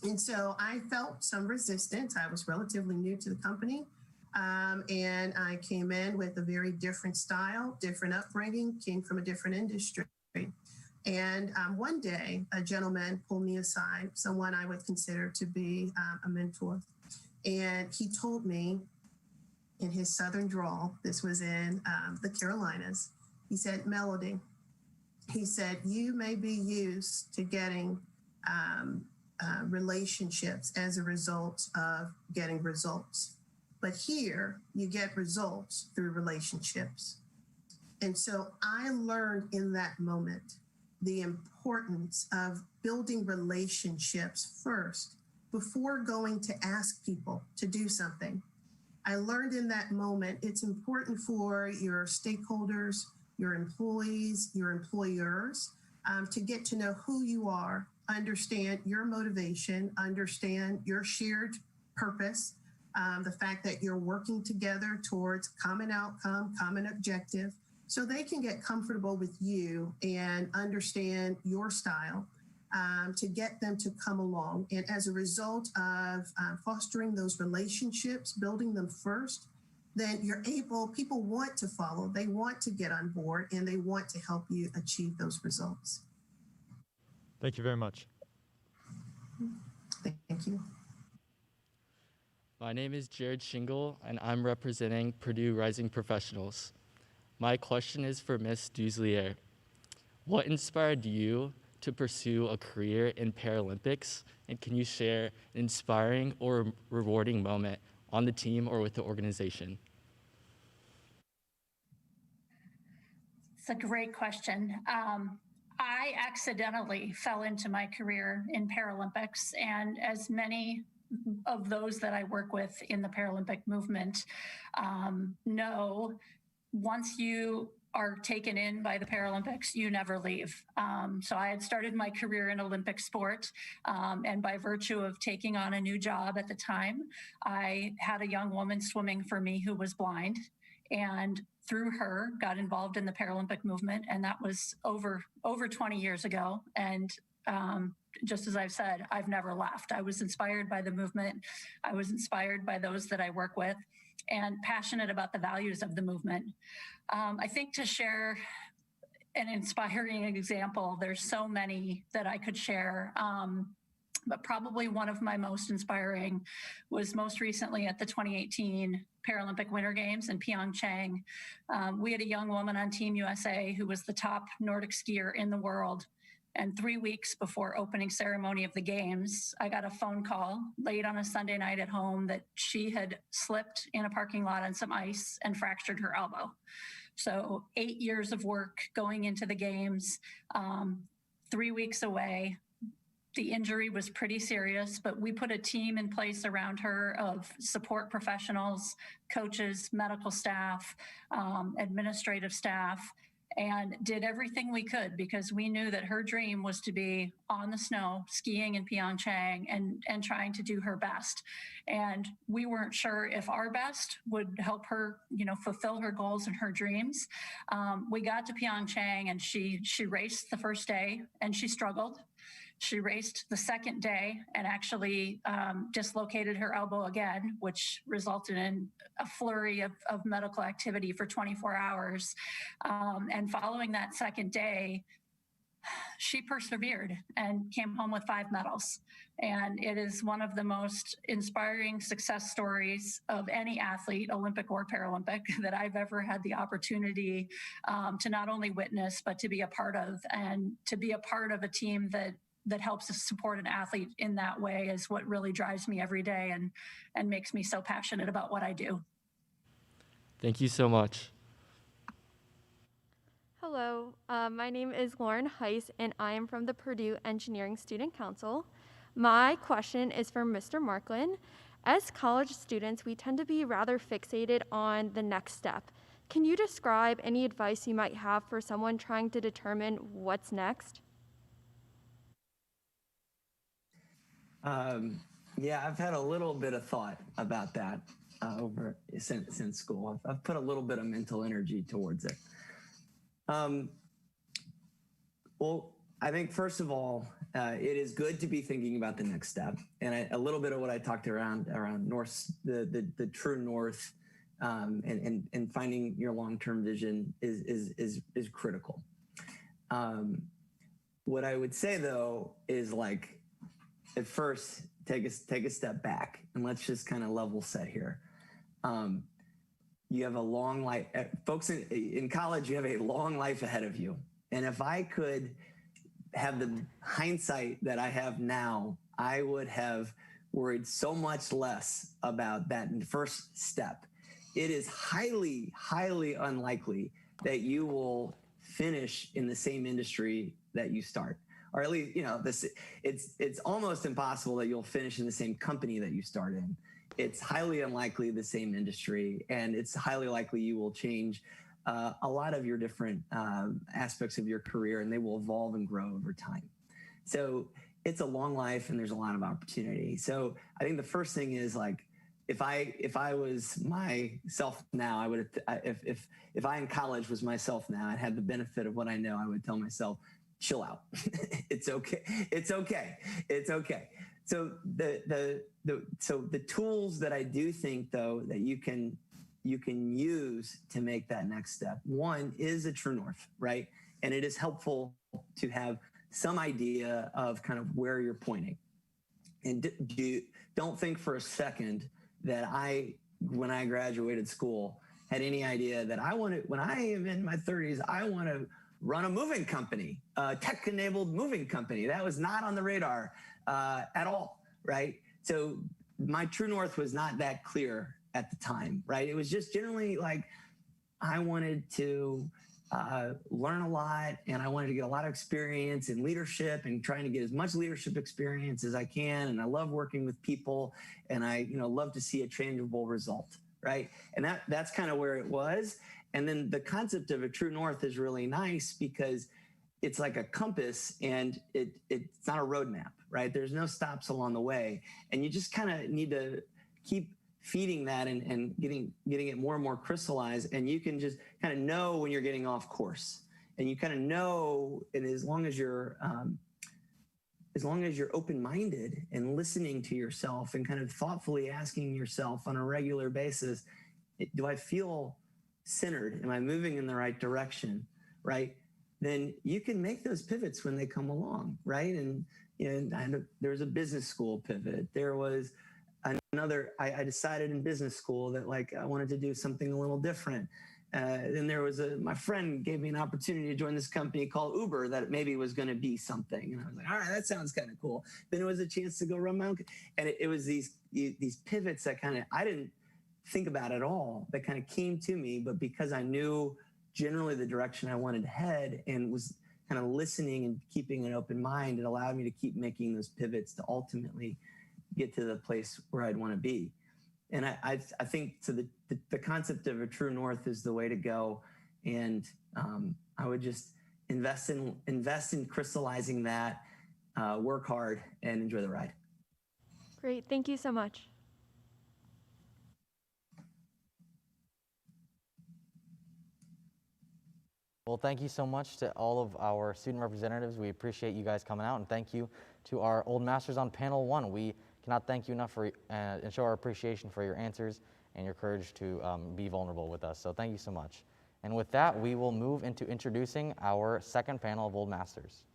And so I felt some resistance. I was relatively new to the company. And I came in with a very different style, different upbringing, came from a different industry. And one day, a gentleman pulled me aside, someone I would consider to be a mentor. And he told me in his Southern drawl, this was in the Carolinas, he said, "Melody, he said, you may be used to getting relationships as a result of getting results. But here, you get results through relationships. And so I learned in that moment the importance of building relationships first before going to ask people to do something. I learned in that moment it's important for your stakeholders, your employees, your employers, to get to know who you are, understand your motivation, understand your shared purpose, the fact that you're working together towards common outcome, common objective, so they can get comfortable with you and understand your style, to get them to come along. And as a result of fostering those relationships, building them first, then you're able, people want to follow, they want to get on board, and they want to help you achieve those results. Thank you very much. Thank you. My name is Jared Shingle, and I'm representing Purdue Rising Professionals. My question is for Ms. Duslier. What inspired you to pursue a career in Paralympics, and can you share an inspiring or rewarding moment on the team or with the organization? It's a great question. I accidentally fell into my career in Paralympics, and as many of those that I work with in the Paralympic movement know, once you are taken in by the Paralympics, you never leave. So I had started my career in Olympic sport, and by virtue of taking on a new job at the time, I had a young woman swimming for me who was blind, and through her got involved in the Paralympic movement, and that was over 20 years ago. And just as I've said, I've never left. I was inspired by the movement. I was inspired by those that I work with, and passionate about the values of the movement. I think to share an inspiring example, there's so many that I could share, but probably one of my most inspiring was most recently at the 2018 Paralympic Winter Games in Pyeongchang. We had a young woman on Team USA who was the top Nordic skier in the world. And 3 weeks before opening ceremony of the games, I got a phone call late on a Sunday night at home that she had slipped in a parking lot on some ice and fractured her elbow. So 8 years of work going into the games, 3 weeks away. The injury was pretty serious, but we put a team in place around her of support professionals, coaches, medical staff, administrative staff, and did everything we could because we knew that her dream was to be on the snow, skiing in Pyeongchang and trying to do her best. And we weren't sure if our best would help her, fulfill her goals and her dreams. We got to Pyeongchang and she raced the first day and she struggled. She raced the second day and actually dislocated her elbow again, which resulted in a flurry of medical activity for 24 hours. And following that second day, she persevered and came home with 5 medals. And it is one of the most inspiring success stories of any athlete, Olympic or Paralympic, that I've ever had the opportunity to not only witness, but to be a part of, and to be a part of a team that helps us support an athlete in that way is what really drives me every day and makes me so passionate about what I do. Thank you so much. Hello, my name is Lauren Heiss, and I am from the Purdue Engineering Student Council. My question is for Mr. Marklin. As college students, we tend to be rather fixated on the next step. Can you describe any advice you might have for someone trying to determine what's next? Yeah, I've had a little bit of thought about that since school. I've put a little bit of mental energy towards it. Well, I think first of all, it is good to be thinking about the next step, and a little bit of what I talked around north, the true north, and finding your long-term vision is critical. What I would say though is at first, take a step back and let's just kind of level set here. You have a long life, folks in college, you have a long life ahead of you. And if I could have the hindsight that I have now, I would have worried so much less about that first step. It is highly, highly unlikely that you will finish in the same industry that you start. Or at least, it's almost impossible that you'll finish in the same company that you start in. It's highly unlikely the same industry, and it's highly likely you will change a lot of your different aspects of your career, and they will evolve and grow over time. So it's a long life, and there's a lot of opportunity. So I think the first thing is, like, if I was myself now, I would if I in college was myself now, I'd had the benefit of what I know, I would tell myself, chill out. It's okay. It's okay. It's okay. So the tools that I do think, though, that you can use to make that next step. One is a true north, right? And it is helpful to have some idea of kind of where you're pointing. And don't think for a second that when I graduated school, had any idea that when I am in my 30s, I want to run a moving company, a tech-enabled moving company. That was not on the radar at all, right? So my true north was not that clear at the time, right? It was just generally like I wanted to learn a lot, and I wanted to get a lot of experience in leadership and trying to get as much leadership experience as I can. And I love working with people, and I love to see a tangible result, right? And that's kind of where it was. And then the concept of a true north is really nice because it's like a compass, and it's not a roadmap, right? There's no stops along the way. And you just kind of need to keep feeding that and getting it more and more crystallized. And you can just kind of know when you're getting off course, and you kind of know, and as long as you're open-minded and listening to yourself and kind of thoughtfully asking yourself on a regular basis, do I feel centered? Am I moving in the right direction? Right? Then you can make those pivots when they come along, right? And there was a business school pivot. There was I decided in business school that I wanted to do something a little different. Then there was my friend gave me an opportunity to join this company called Uber that maybe was going to be something. And I was like, all right, that sounds kind of cool. Then it was a chance to go run my own. And it was these pivots that I didn't think about at all, that kind of came to me. But because I knew generally the direction I wanted to head and was kind of listening and keeping an open mind, it allowed me to keep making those pivots to ultimately get to the place where I'd want to be. And I think so the concept of a true north is the way to go. And I would just invest in crystallizing that, work hard, and enjoy the ride. Great. Thank you so much. Well, thank you so much to all of our student representatives. We appreciate you guys coming out, and thank you to our Old Masters on panel 1. We cannot thank you enough for and show our appreciation for your answers and your courage to be vulnerable with us. So thank you so much. And with that, we will move into introducing our second panel of Old Masters.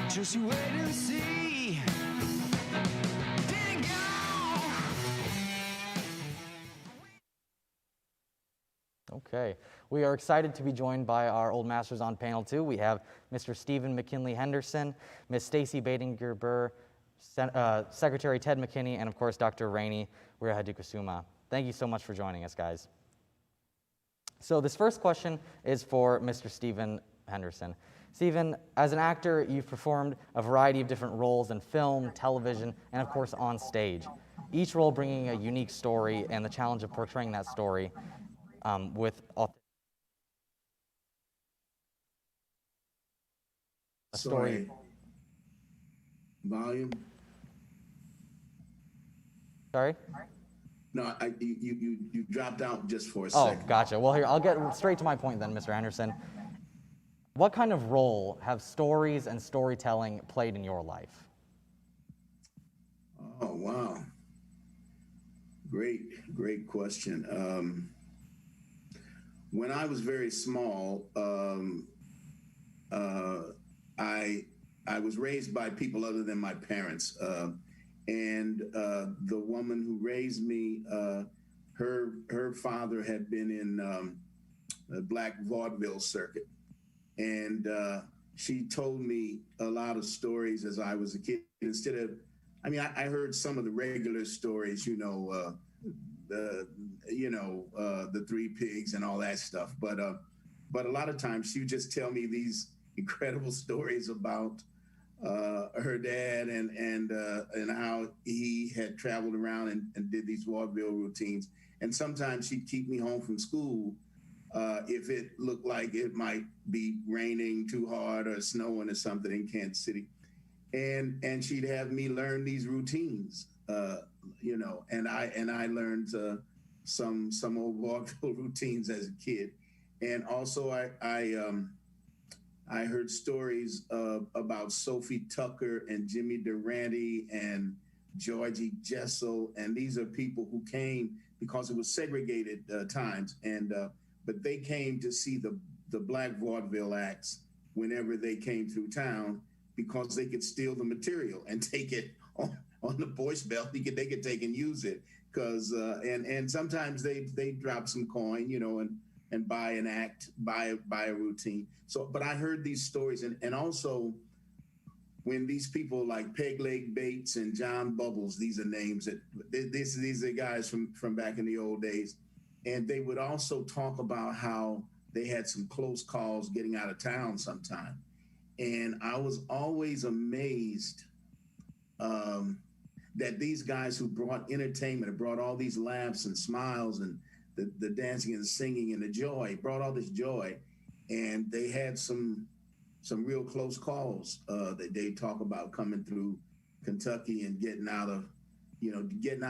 Just you wait and see. Okay. We are excited to be joined by our Old Masters on panel 2. We have Mr. Stephen McKinley Henderson, Ms. Stacy Badinger-Burr, Secretary Ted McKinney, and of course Dr. Rainey Wirahadukusuma. Thank you so much for joining us, guys. So this first question is for Mr. Stephen Henderson. Stephen, as an actor, you've performed a variety of different roles in film, television, and of course on stage. Each role bringing a unique story and the challenge of portraying that story with a story. Sorry. Volume. Sorry? No, you dropped out just for a Oh, second. gotcha. Well, here, I'll get straight to my point then, Mr. Henderson. What kind of role have stories and storytelling played in your life? Oh, wow. Great question. When I was very small, I was raised by people other than my parents. And the woman who raised me, her father had been in the black vaudeville circuit. And she told me a lot of stories as I was a kid. Instead of, I heard some of the regular stories, the Three Pigs and all that stuff. But a lot of times she would just tell me these incredible stories about her dad and how he had traveled around and did these vaudeville routines. And sometimes she'd keep me home from school if it looked like it might be raining too hard or snowing or something in Kansas City. And she'd have me learn these routines, and I learned some old vaudeville routines as a kid. And also I heard stories about Sophie Tucker and Jimmy Durante and Georgie Jessel, and these are people who came because it was segregated times, but they came to see the black vaudeville acts whenever they came through town because they could steal the material and take it on the Boys Belt. They could take and use it because and sometimes they drop some coin, and buy an act, buy a routine. So, but I heard these stories, and also when these people like Peg Leg Bates and John Bubbles, these are names that these are guys from back in the old days, and they would also talk about how they had some close calls getting out of town sometime, and I was always amazed that these guys who brought entertainment, brought all these laughs and smiles and the dancing and the singing and the joy, brought all this joy, and they had some real close calls that they talk about coming through Kentucky and getting out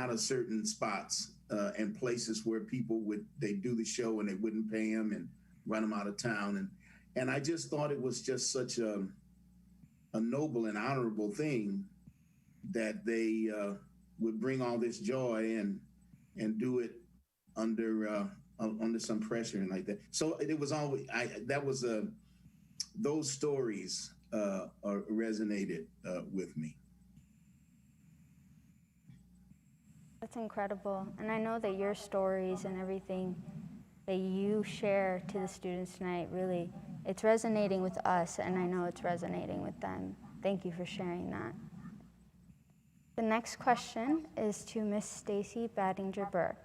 of certain spots and places where people they do the show and they wouldn't pay them and run them out of town, and I just thought it was just such a noble and honorable thing that they would bring all this joy and do it under some pressure and like that. So it was always those stories resonated with me. That's incredible. And I know that your stories and everything that you share to the students tonight, really, it's resonating with us, and I know it's resonating with them. Thank you for sharing that. The next question is to Miss Stacy Badinger-Burr.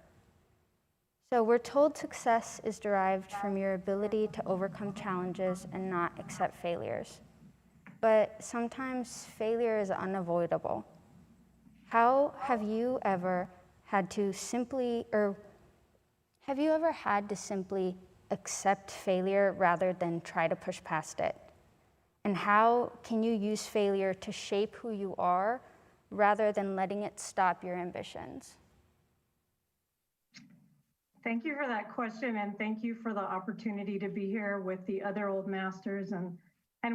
So we're told success is derived from your ability to overcome challenges and not accept failures. But sometimes failure is unavoidable. How have you ever had to simply accept failure rather than try to push past it? And how can you use failure to shape who you are rather than letting it stop your ambitions? Thank you for that question, and thank you for the opportunity to be here with the other Old Masters and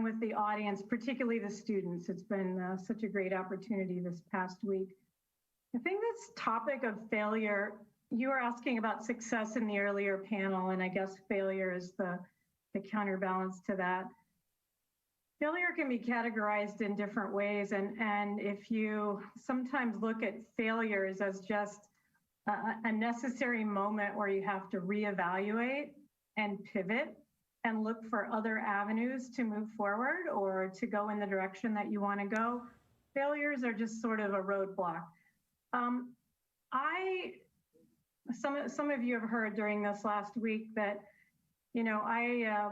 with the audience, particularly the students. It's been such a great opportunity this past week. I think this topic of failure, you were asking about success in the earlier panel, and I guess failure is the counterbalance to that. Failure can be categorized in different ways, and if you sometimes look at failures as just a necessary moment where you have to reevaluate and pivot and look for other avenues to move forward or to go in the direction that you want to go. Failures are just sort of a roadblock. Some of you have heard during this last week that, you know,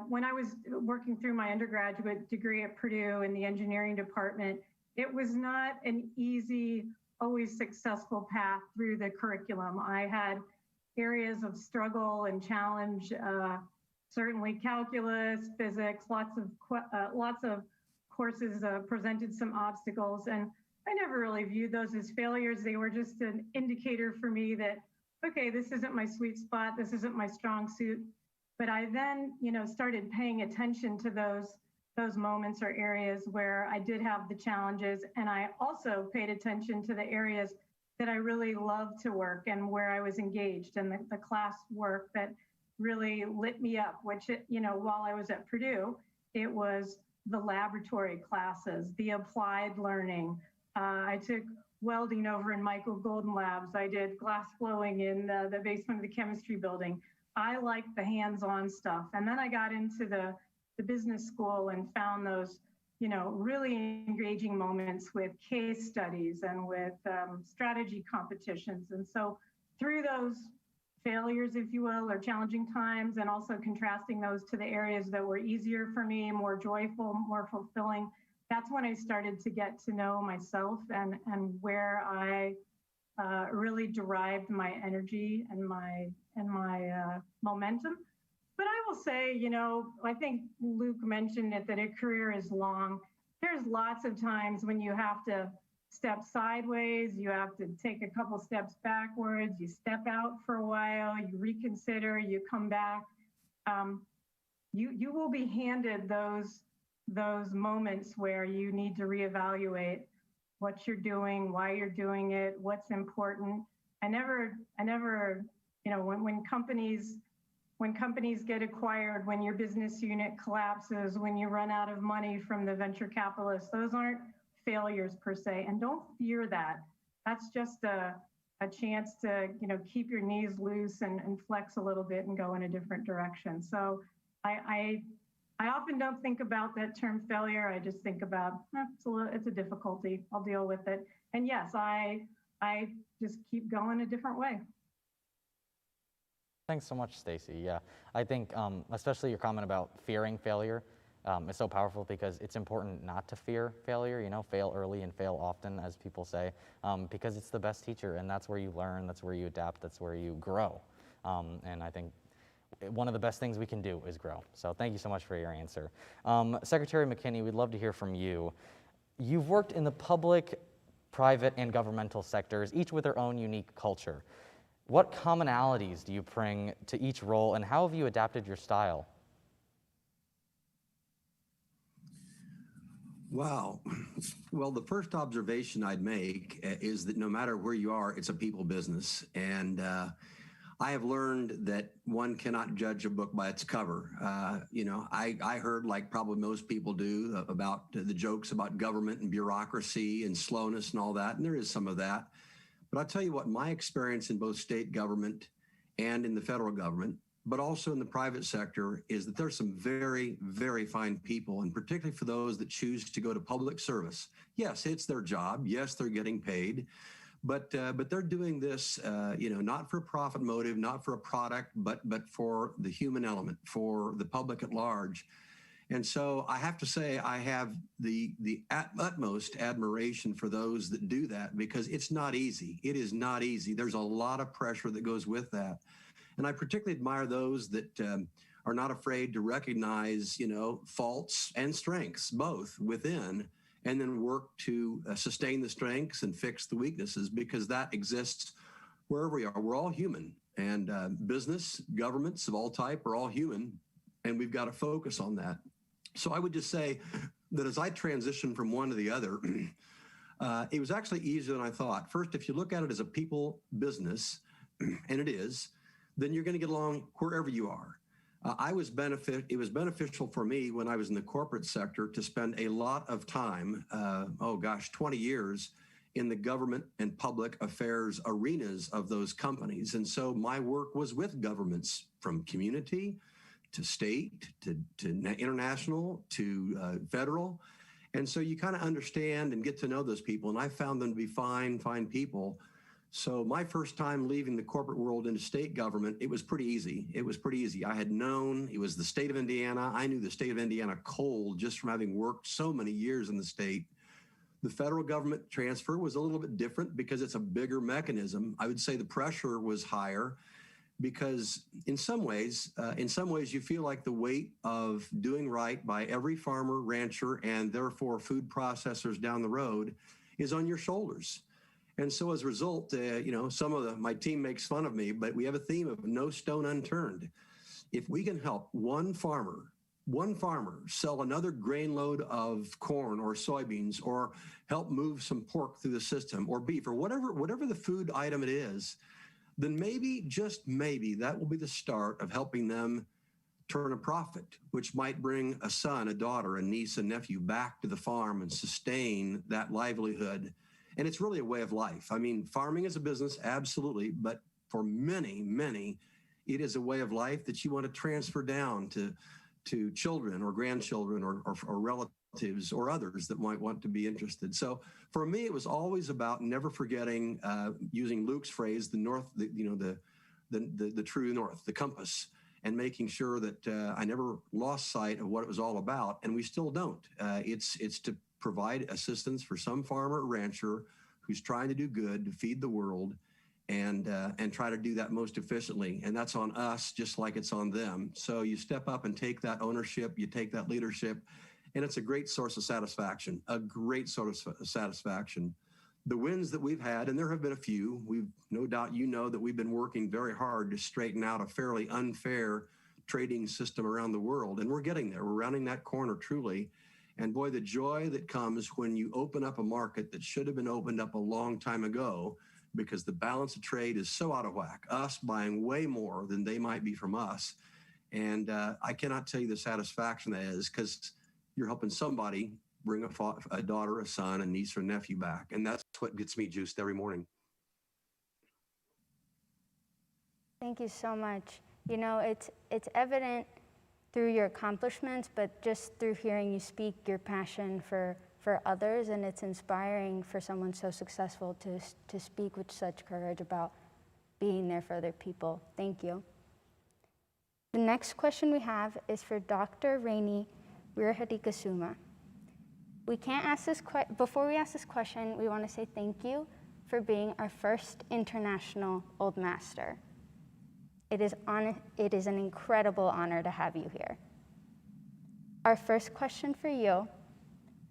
when I was working through my undergraduate degree at Purdue in the engineering department, it was not an easy, always successful path through the curriculum. I had areas of struggle and challenge, certainly calculus, physics, lots of courses presented some obstacles, and I never really viewed those as failures. They were just an indicator for me that, okay, this isn't my sweet spot, this isn't my strong suit. But I then, you know, started paying attention to those moments or areas where I did have the challenges, and I also paid attention to the areas that I really loved to work and where I was engaged, and the class work that really lit me up, which, you know, while I was at Purdue, it was the laboratory classes, the applied learning. I took welding over in Michael Golden Labs. I did glass blowing in the basement of the chemistry building. I liked the hands-on stuff. And then I got into the business school and found those, you know, really engaging moments with case studies and with strategy competitions. And so through those failures, if you will, or challenging times, and also contrasting those to the areas that were easier for me, more joyful, more fulfilling, that's when I started to get to know myself and where I really derived my energy and my momentum. But I will say, you know, I think Luke mentioned it, that a career is long. There's lots of times when you have to step sideways, you have to take a couple steps backwards, you step out for a while, you reconsider, you come back. You will be handed those moments where you need to reevaluate what you're doing, why you're doing it, what's important. I never, you know, when companies get acquired, when your business unit collapses, when you run out of money from the venture capitalists, those aren't failures per se, and don't fear that. That's just a chance to, you know, keep your knees loose and flex a little bit and go in a different direction. So I often don't think about that term failure. I just think about it's a difficulty. I'll deal with it. And yes, I just keep going a different way. Thanks so much, Stacy. Yeah, I think especially your comment about fearing failure is so powerful, because it's important not to fear failure. You know, fail early and fail often, as people say, because it's the best teacher, and that's where you learn, that's where you adapt, that's where you grow. And I think one of the best things we can do is grow. So thank you so much for your answer. Secretary McKinney, we'd love to hear from you. You've worked in the public, private, and governmental sectors, each with their own unique culture. What commonalities do you bring to each role, and how have you adapted your style? Wow. Well, the first observation I'd make is that no matter where you are, it's a people business. And I have learned that one cannot judge a book by its cover. You know, I heard, like probably most people do, about the jokes about government and bureaucracy and slowness and all that, and there is some of that. But I'll tell you what, my experience in both state government and in the federal government, but also in the private sector, is that there's some very, very fine people, and particularly for those that choose to go to public service. Yes, it's their job. Yes, they're getting paid. But they're doing this, you know, not for a profit motive, not for a product, but for the human element, for the public at large. And so I have to say I have the utmost admiration for those that do that, because it's not easy. It is not easy. There's a lot of pressure that goes with that. And I particularly admire those that are not afraid to recognize, you know, faults and strengths, both within, and then work to sustain the strengths and fix the weaknesses, because that exists wherever we are. We're all human, and business, governments of all type are all human, and we've got to focus on that. So I would just say that as I transitioned from one to the other, it was actually easier than I thought. First, if you look at it as a people business, and it is, then you're going to get along wherever you are. It was beneficial for me when I was in the corporate sector to spend a lot of time, 20 years, in the government and public affairs arenas of those companies. And so my work was with governments, from community state, to international, to federal. And so you kind of understand and get to know those people. And I found them to be fine people. So my first time leaving the corporate world into state government, it was pretty easy. I had known it was the state of Indiana. I knew the state of Indiana cold just from having worked so many years in the state. The federal government transfer was a little bit different because it's a bigger mechanism. I would say the pressure was higher because in some ways you feel like the weight of doing right by every farmer, rancher, and therefore food processors down the road is on your shoulders. And so as a result, my team makes fun of me, but we have a theme of no stone unturned. If we can help one farmer sell another grain load of corn or soybeans, or help move some pork through the system, or beef, or whatever the food item it is, then maybe, just maybe, that will be the start of helping them turn a profit, which might bring a son, a daughter, a niece, a nephew back to the farm and sustain that livelihood. And it's really a way of life. I mean, farming is a business, absolutely, but for many, it is a way of life that you want to transfer down to children or grandchildren or relatives or others that might want to be interested. So for me, it was always about never forgetting, using Luke's phrase, the north, the true north, the compass, and making sure that I never lost sight of what it was all about. And we still don't. It's to provide assistance for some farmer or rancher who's trying to do good, to feed the world, and try to do that most efficiently. And that's on us, just like it's on them. So you step up and take that ownership, you take that leadership, and it's a great source of satisfaction, The wins that we've had, and there have been a few, we've no doubt that we've been working very hard to straighten out a fairly unfair trading system around the world. And we're getting there. We're rounding that corner truly. And boy, the joy that comes when you open up a market that should have been opened up a long time ago, because the balance of trade is so out of whack, us buying way more than they might be from us. And I cannot tell you the satisfaction that is, because you're helping somebody bring a daughter, a son, a niece, or nephew back. And that's what gets me juiced every morning. Thank you so much. It's evident through your accomplishments, but just through hearing you speak, your passion for others, and it's inspiring for someone so successful to speak with such courage about being there for other people. Thank you. The next question we have is for Dr. Rainey Wirhadikasuma. Before we ask this question, we want to say thank you for being our first international Old Master. It is an incredible honor to have you here. Our first question for you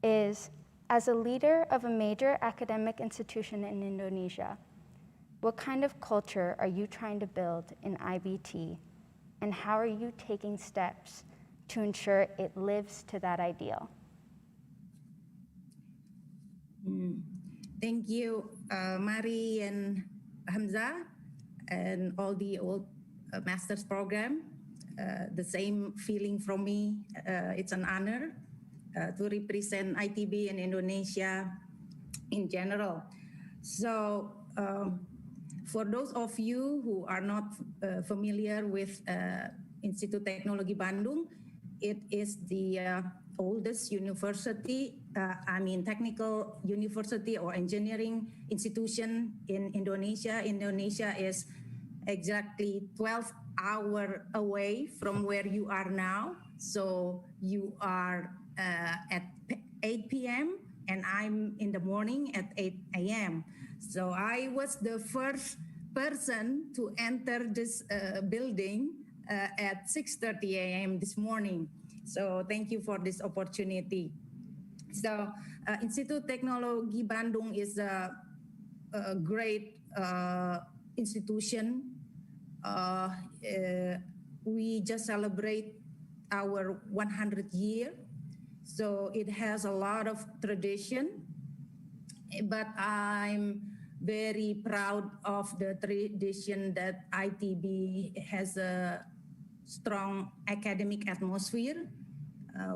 is, as a leader of a major academic institution in Indonesia, what kind of culture are you trying to build in IBT, and how are you taking steps to ensure it lives to that ideal? Thank you, Mari and Hamza, and all the Old Masters program. The same feeling from me. It's an honor to represent ITB in Indonesia in general. So for those of you who are not familiar with Institut Teknologi Bandung, it is the oldest university, technical university or engineering institution in Indonesia. Indonesia is exactly 12 hours away from where you are now. So you are at 8 p.m. and I'm in the morning at 8 a.m. So I was the first person to enter this building at 6:30 a.m. this morning. So thank you for this opportunity. So Institut Teknologi Bandung is a great institution. We just celebrate our 100th year. So it has a lot of tradition, but I'm very proud of the tradition that ITB has a strong academic atmosphere.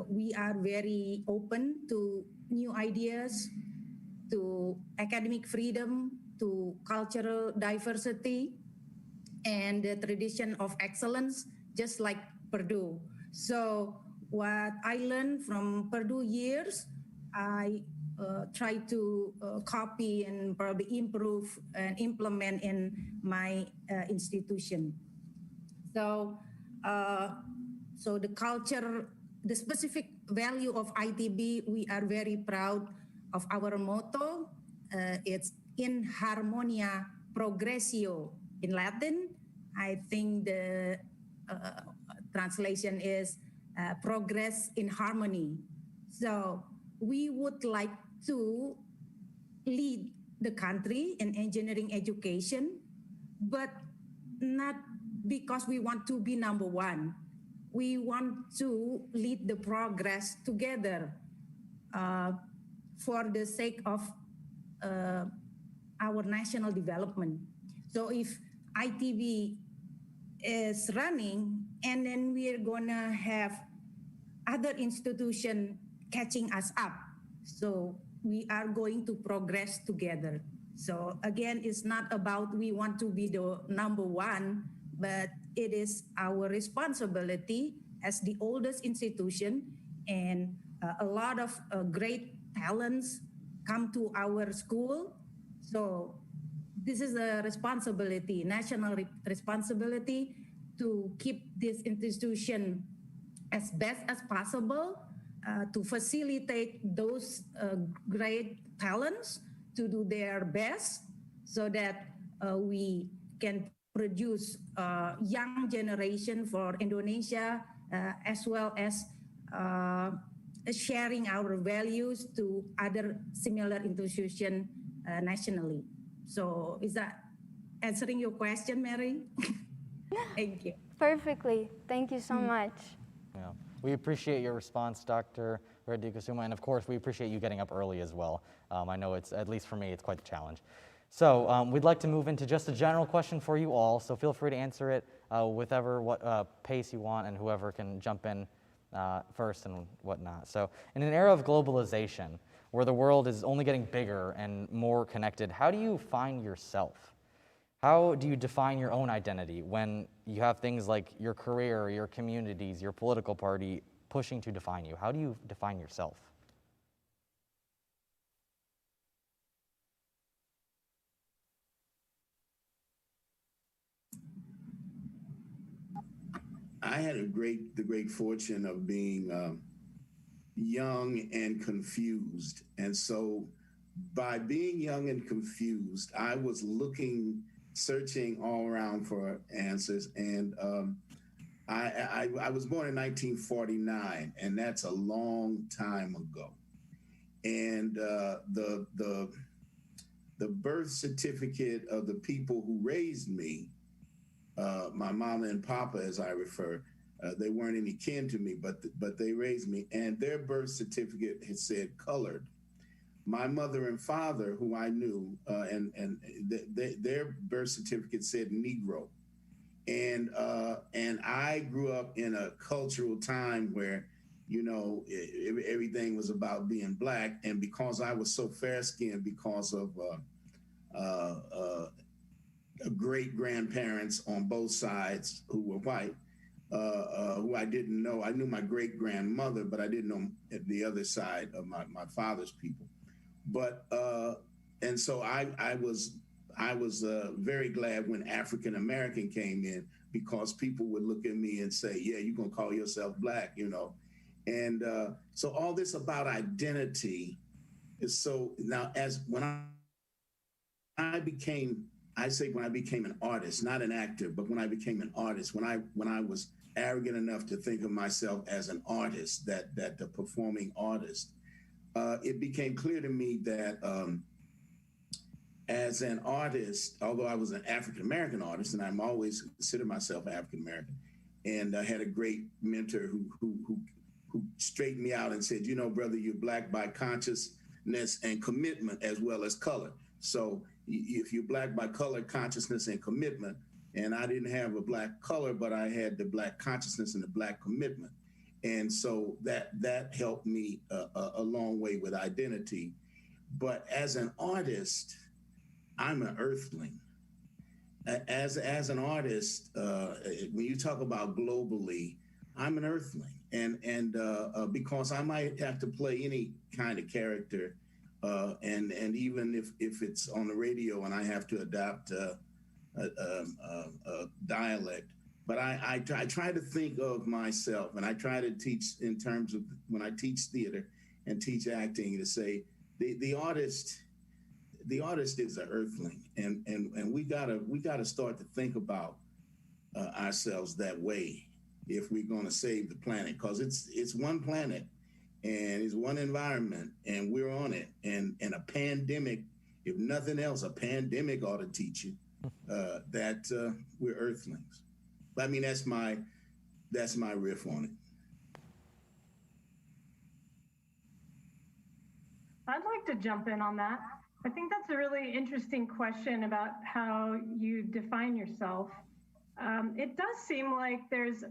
We are very open to new ideas, to academic freedom, to cultural diversity, and the tradition of excellence, just like Purdue. So what I learned from Purdue years, I try to copy and probably improve and implement in my institution. So, so the culture, the specific value of ITB, we are very proud of our motto. It's in harmonia progressio in Latin. I think the translation is progress in harmony. So we would like to lead the country in engineering education, but not because we want to be number one. We want to lead the progress together for the sake of our national development. So if ITB is running and then we're gonna have other institutions catching us up. So we are going to progress together. So again, it's not about we want to be the number one, but it is our responsibility as the oldest institution, and a lot of great talents come to our school. So this is a responsibility, national responsibility, to keep this institution as best as possible, to facilitate those great talents to do their best, so that we can produce young generation for Indonesia, as well as sharing our values to other similar institutions nationally. So is that answering your question, Mary? Thank you. Perfectly. Thank you so much. Yeah. We appreciate your response, Dr. Reddy-Kusuma, and of course, we appreciate you getting up early as well. I know it's, at least for me, it's quite a challenge. So we'd like to move into just a general question for you all, so feel free to answer it with what pace you want, and whoever can jump in first and whatnot. So in an era of globalization, where the world is only getting bigger and more connected, how do you find yourself? How do you define your own identity when you have things like your career, your communities, your political party pushing to define you? How do you define yourself? I had the great fortune of being young and confused. And so by being young and confused, I was searching all around for answers. And I was born in 1949, and that's a long time ago. And the birth certificate of the people who raised me, my mama and papa, as I refer, they weren't any kin to me, but they raised me, and their birth certificate had said colored. My mother and father, who I knew, their birth certificate said Negro. And I grew up in a cultural time where, you know, everything was about being Black. And because I was so fair-skinned because of great grandparents on both sides who were white, who I didn't know. I knew my great grandmother, but I didn't know the other side of my father's people. But and so I was very glad when African American came in, because people would look at me and say, "Yeah, you're gonna call yourself Black," you know. And so all this about identity is so now. As when I became an artist, not an actor, but when I became an artist, when I was arrogant enough to think of myself as an artist, that the performing artist, it became clear to me that as an artist, although I was an African-American artist, and I'm always considered myself African-American, and I had a great mentor who straightened me out and said, "You know, brother, you're Black by consciousness and commitment as well as color. So if you're Black by color, consciousness, and commitment," and I didn't have a Black color, but I had the Black consciousness and the Black commitment. And so that helped me a long way with identity. But as an artist, I'm an earthling. As an artist, when you talk about globally, I'm an earthling, and because I might have to play any kind of character, and even if it's on the radio and I have to adapt a dialect, but I try to think of myself, and I try to teach in terms of when I teach theater and teach acting to say the artist is an earthling, and we gotta start to think about ourselves that way if we're going to save the planet, because it's one planet and it's one environment and we're on it, and a pandemic, if nothing else, a pandemic ought to teach you that we're earthlings. But I mean, that's my riff on it. I'd like to jump in on that. I think that's a really interesting question about how you define yourself. It does seem like there's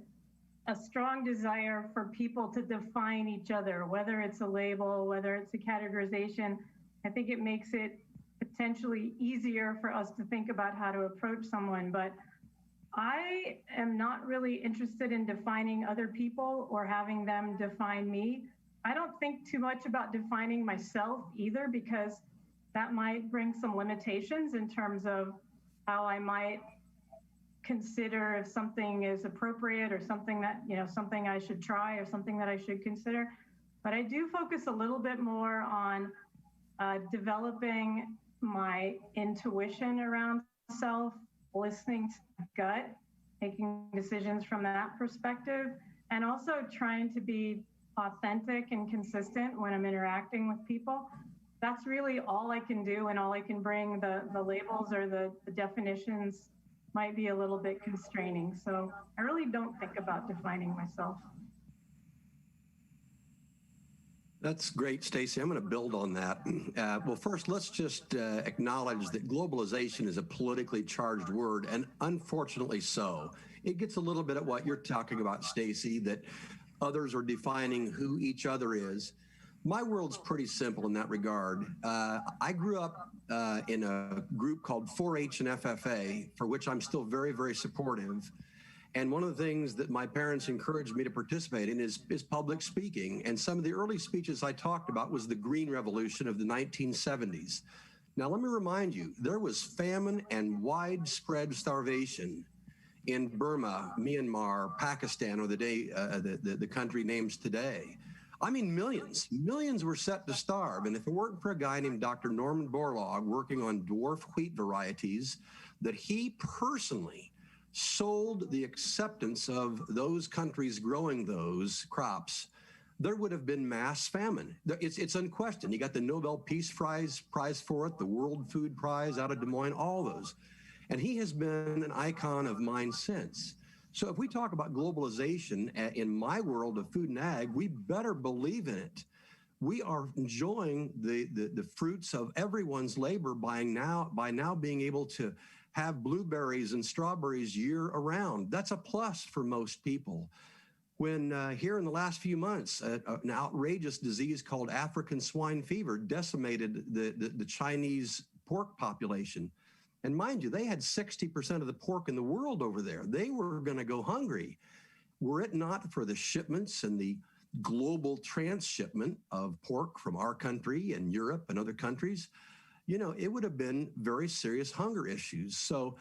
a strong desire for people to define each other, whether it's a label, whether it's a categorization. I think it makes it potentially easier for us to think about how to approach someone, but I am not really interested in defining other people or having them define me. I don't think too much about defining myself either, because that might bring some limitations in terms of how I might consider if something is appropriate or something that, something I should try or something that I should consider. But I do focus a little bit more on developing my intuition around self, listening to the gut, making decisions from that perspective, and also trying to be authentic and consistent when I'm interacting with people. That's really all I can do and all I can bring. The labels or the definitions might be a little bit constraining. So I really don't think about defining myself. That's great, Stacey. I'm going to build on that. Well, first, let's just acknowledge that globalization is a politically charged word, and unfortunately so. It gets a little bit at what you're talking about, Stacey, that others are defining who each other is. My world's pretty simple in that regard. I grew up in a group called 4-H and FFA, for which I'm still very, very supportive. And one of the things that my parents encouraged me to participate in is public speaking. And some of the early speeches I talked about was the Green Revolution of the 1970s. Now, let me remind you, there was famine and widespread starvation in Burma, Myanmar, Pakistan, or the country names today. I mean, millions were set to starve. And if it weren't for a guy named Dr. Norman Borlaug working on dwarf wheat varieties, that he personally sold the acceptance of those countries growing those crops, there would have been mass famine. It's unquestioned. You got the Nobel Peace Prize for it, the World Food Prize out of Des Moines, all those. And he has been an icon of mine since. So if we talk about globalization in my world of food and ag, we better believe in it. We are enjoying the fruits of everyone's labor by now being able to have blueberries and strawberries year around. That's a plus for most people. When here in the last few months, an outrageous disease called African swine fever decimated the Chinese pork population. And mind you, they had 60% of the pork in the world over there. They were going to go hungry. Were it not for the shipments and the global transshipment of pork from our country and Europe and other countries, it would have been very serious hunger issues. So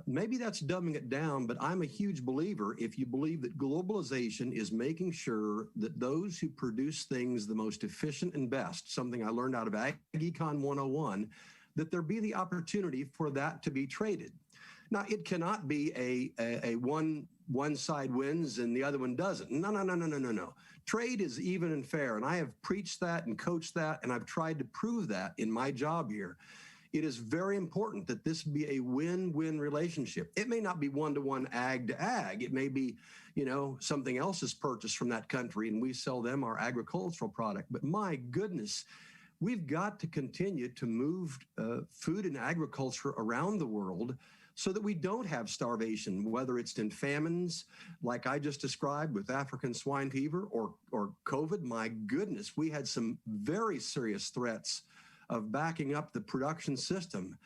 maybe that's dumbing it down, but I'm a huge believer if you believe that globalization is making sure that those who produce things the most efficient and best, something I learned out of Ag Econ 101, that there be the opportunity for that to be traded. Now, it cannot be a one side wins and the other one doesn't. No. Trade is even and fair, and I have preached that and coached that, and I've tried to prove that in my job here. It is very important that this be a win-win relationship. It may not be one-to-one ag to ag. It may be, something else is purchased from that country and we sell them our agricultural product. But my goodness, we've got to continue to move food and agriculture around the world so that we don't have starvation, whether it's in famines, like I just described with African swine fever or COVID. My goodness, we had some very serious threats of backing up the production system.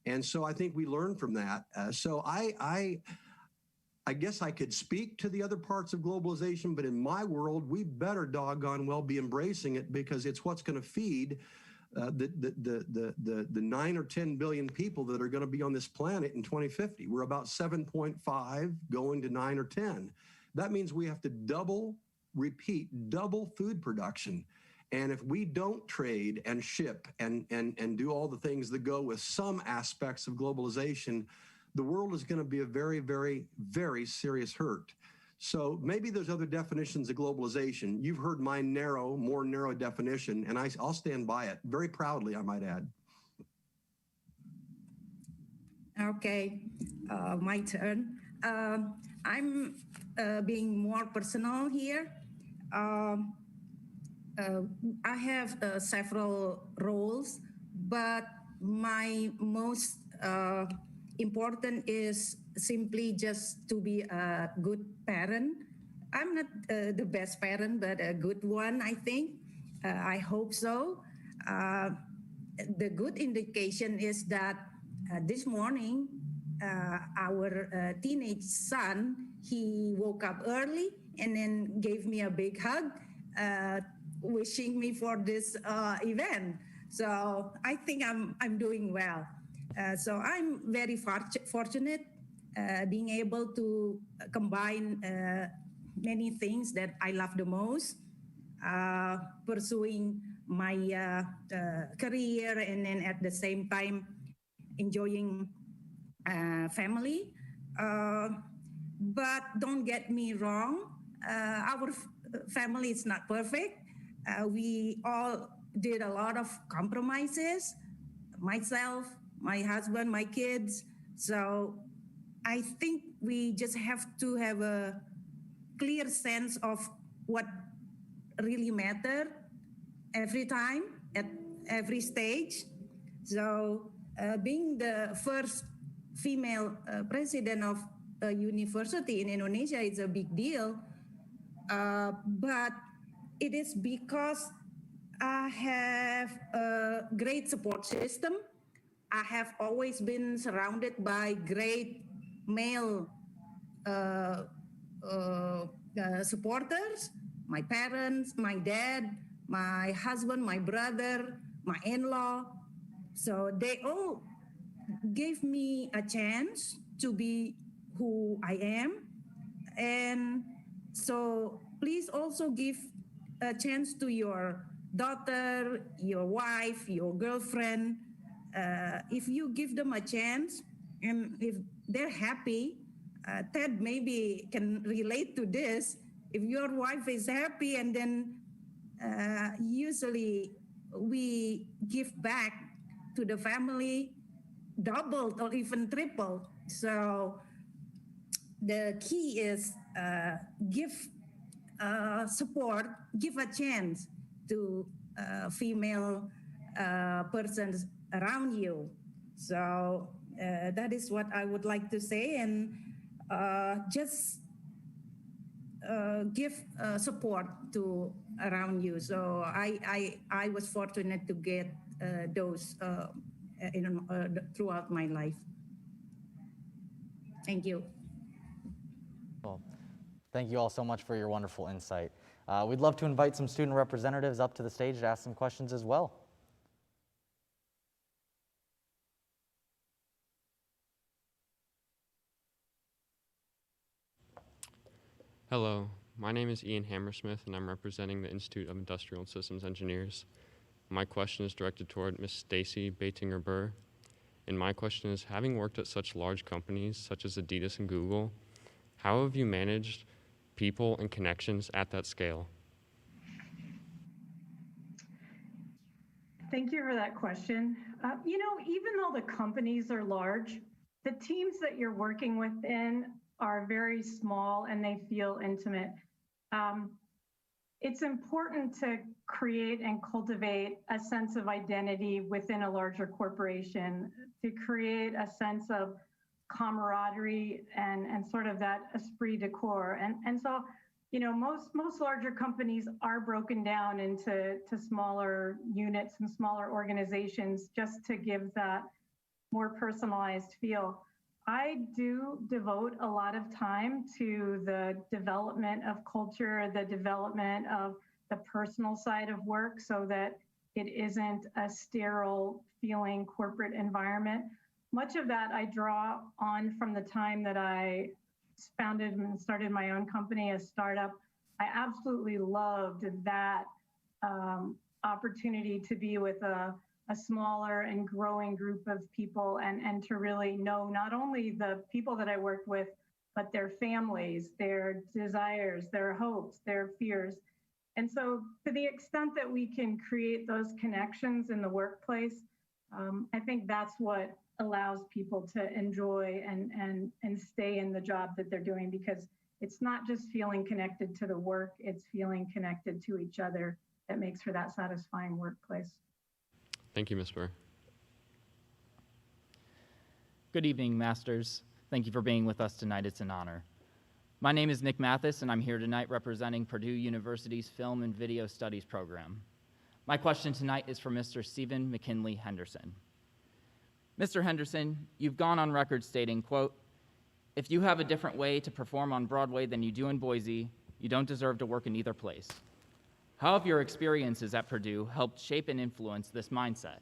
And so I think we learned from that. So I guess I could speak to the other parts of globalization, but in my world, we better doggone well be embracing it because it's what's going to feed the 9 or 10 billion people that are going to be on this planet in 2050. We're about 7.5 going to 9 or 10. That means we have to double food production. And if we don't trade and ship and do all the things that go with some aspects of globalization, the world is going to be a very, very, very serious hurt. So maybe there's other definitions of globalization. You've heard my more narrow definition, and I'll stand by it very proudly, I might add. Okay, my turn. I'm being more personal here. I have several roles, but my most important is simply just to be a good parent. I'm not the best parent, but a good one, I think. I hope so. The good indication is that this morning, our teenage son, he woke up early and then gave me a big hug, wishing me for this event. So I think I'm doing well. So I'm very fortunate being able to combine many things that I love the most, pursuing my career and then at the same time enjoying family. But don't get me wrong, our family is not perfect. We all did a lot of compromises, myself, my husband, my kids. So I think we just have to have a clear sense of what really matters every time, at every stage. So being the first female president of a university in Indonesia is a big deal. But it is because I have a great support system. I have always been surrounded by great male supporters, my parents, my dad, my husband, my brother, my in-law. So they all gave me a chance to be who I am. And so please also give a chance to your daughter, your wife, your girlfriend. If you give them a chance and if they're happy, Ted maybe can relate to this. If your wife is happy and then usually we give back to the family doubled or even tripled. So the key is give support, give a chance to female persons around you. So that is what I would like to say, and just give support to around you. So I was fortunate to get those throughout my life. Thank you. Well, thank you all so much for your wonderful insight. We'd love to invite some student representatives up to the stage to ask some questions as well. Hello, my name is Ian Hammersmith, and I'm representing the Institute of Industrial and Systems Engineers. My question is directed toward Ms. Stacy Batinger-Burr. And my question is, having worked at such large companies such as Adidas and Google, how have you managed people and connections at that scale? Thank you for that question. You know, even though the companies are large, the teams that you're working within are very small and they feel intimate. It's important to create and cultivate a sense of identity within a larger corporation, to create a sense of camaraderie and sort of that esprit de corps. And so, you know, most larger companies are broken down into smaller units and smaller organizations just to give that more personalized feel. I do devote a lot of time to the development of culture, the development of the personal side of work so that it isn't a sterile feeling corporate environment. Much of that I draw on from the time that I founded and started my own company, a startup. I absolutely loved that opportunity to be with a smaller and growing group of people and to really know not only the people that I worked with, but their families, their desires, their hopes, their fears. And so to the extent that we can create those connections in the workplace, I think that's what allows people to enjoy and stay in the job that they're doing, because it's not just feeling connected to the work, it's feeling connected to each other that makes for that satisfying workplace. Thank you, Ms. Burr. Good evening, Masters. Thank you for being with us tonight. It's an honor. My name is Nick Mathis, and I'm here tonight representing Purdue University's Film and Video Studies program. My question tonight is for Mr. Stephen McKinley Henderson. Mr. Henderson, you've gone on record stating, quote, "If you have a different way to perform on Broadway than you do in Boise, you don't deserve to work in either place." How have your experiences at Purdue helped shape and influence this mindset?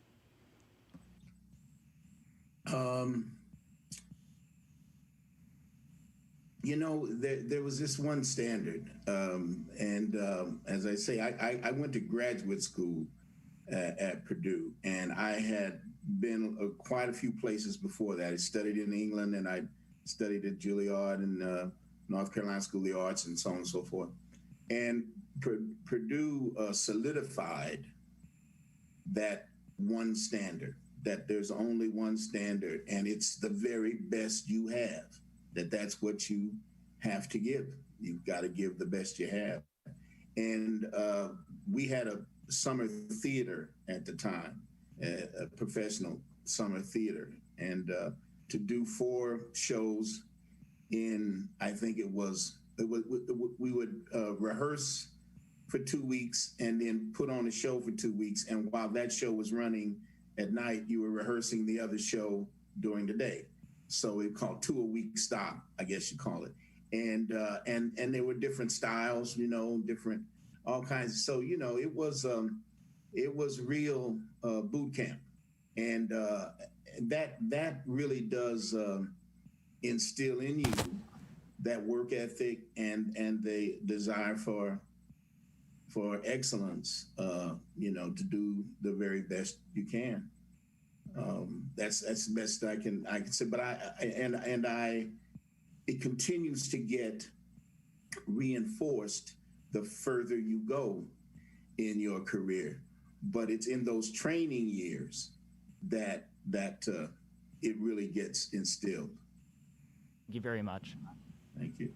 You know, there was this one standard, as I say, I went to graduate school at Purdue, and I had been quite a few places before that. I studied in England, and I studied at Juilliard and North Carolina School of the Arts, and so on and so forth. And Purdue solidified that one standard, that there's only one standard, and it's the very best you have, that's what you have to give. You've got to give the best you have. And we had a summer theater at the time, a professional summer theater, and to do 4 shows in, I think we would rehearse for 2 weeks and then put on a show for 2 weeks. And while that show was running at night, you were rehearsing the other show during the day. So we called 2 a week stop, I guess you call it. And there were different styles, you know, different, all kinds. So, you know, it was real boot camp. And that really does instill in you that work ethic and the desire for excellence, you know, to do the very best you can. That's the best I can say. But it continues to get reinforced the further you go in your career. But it's in those training years that it really gets instilled. Thank you very much. Thank you.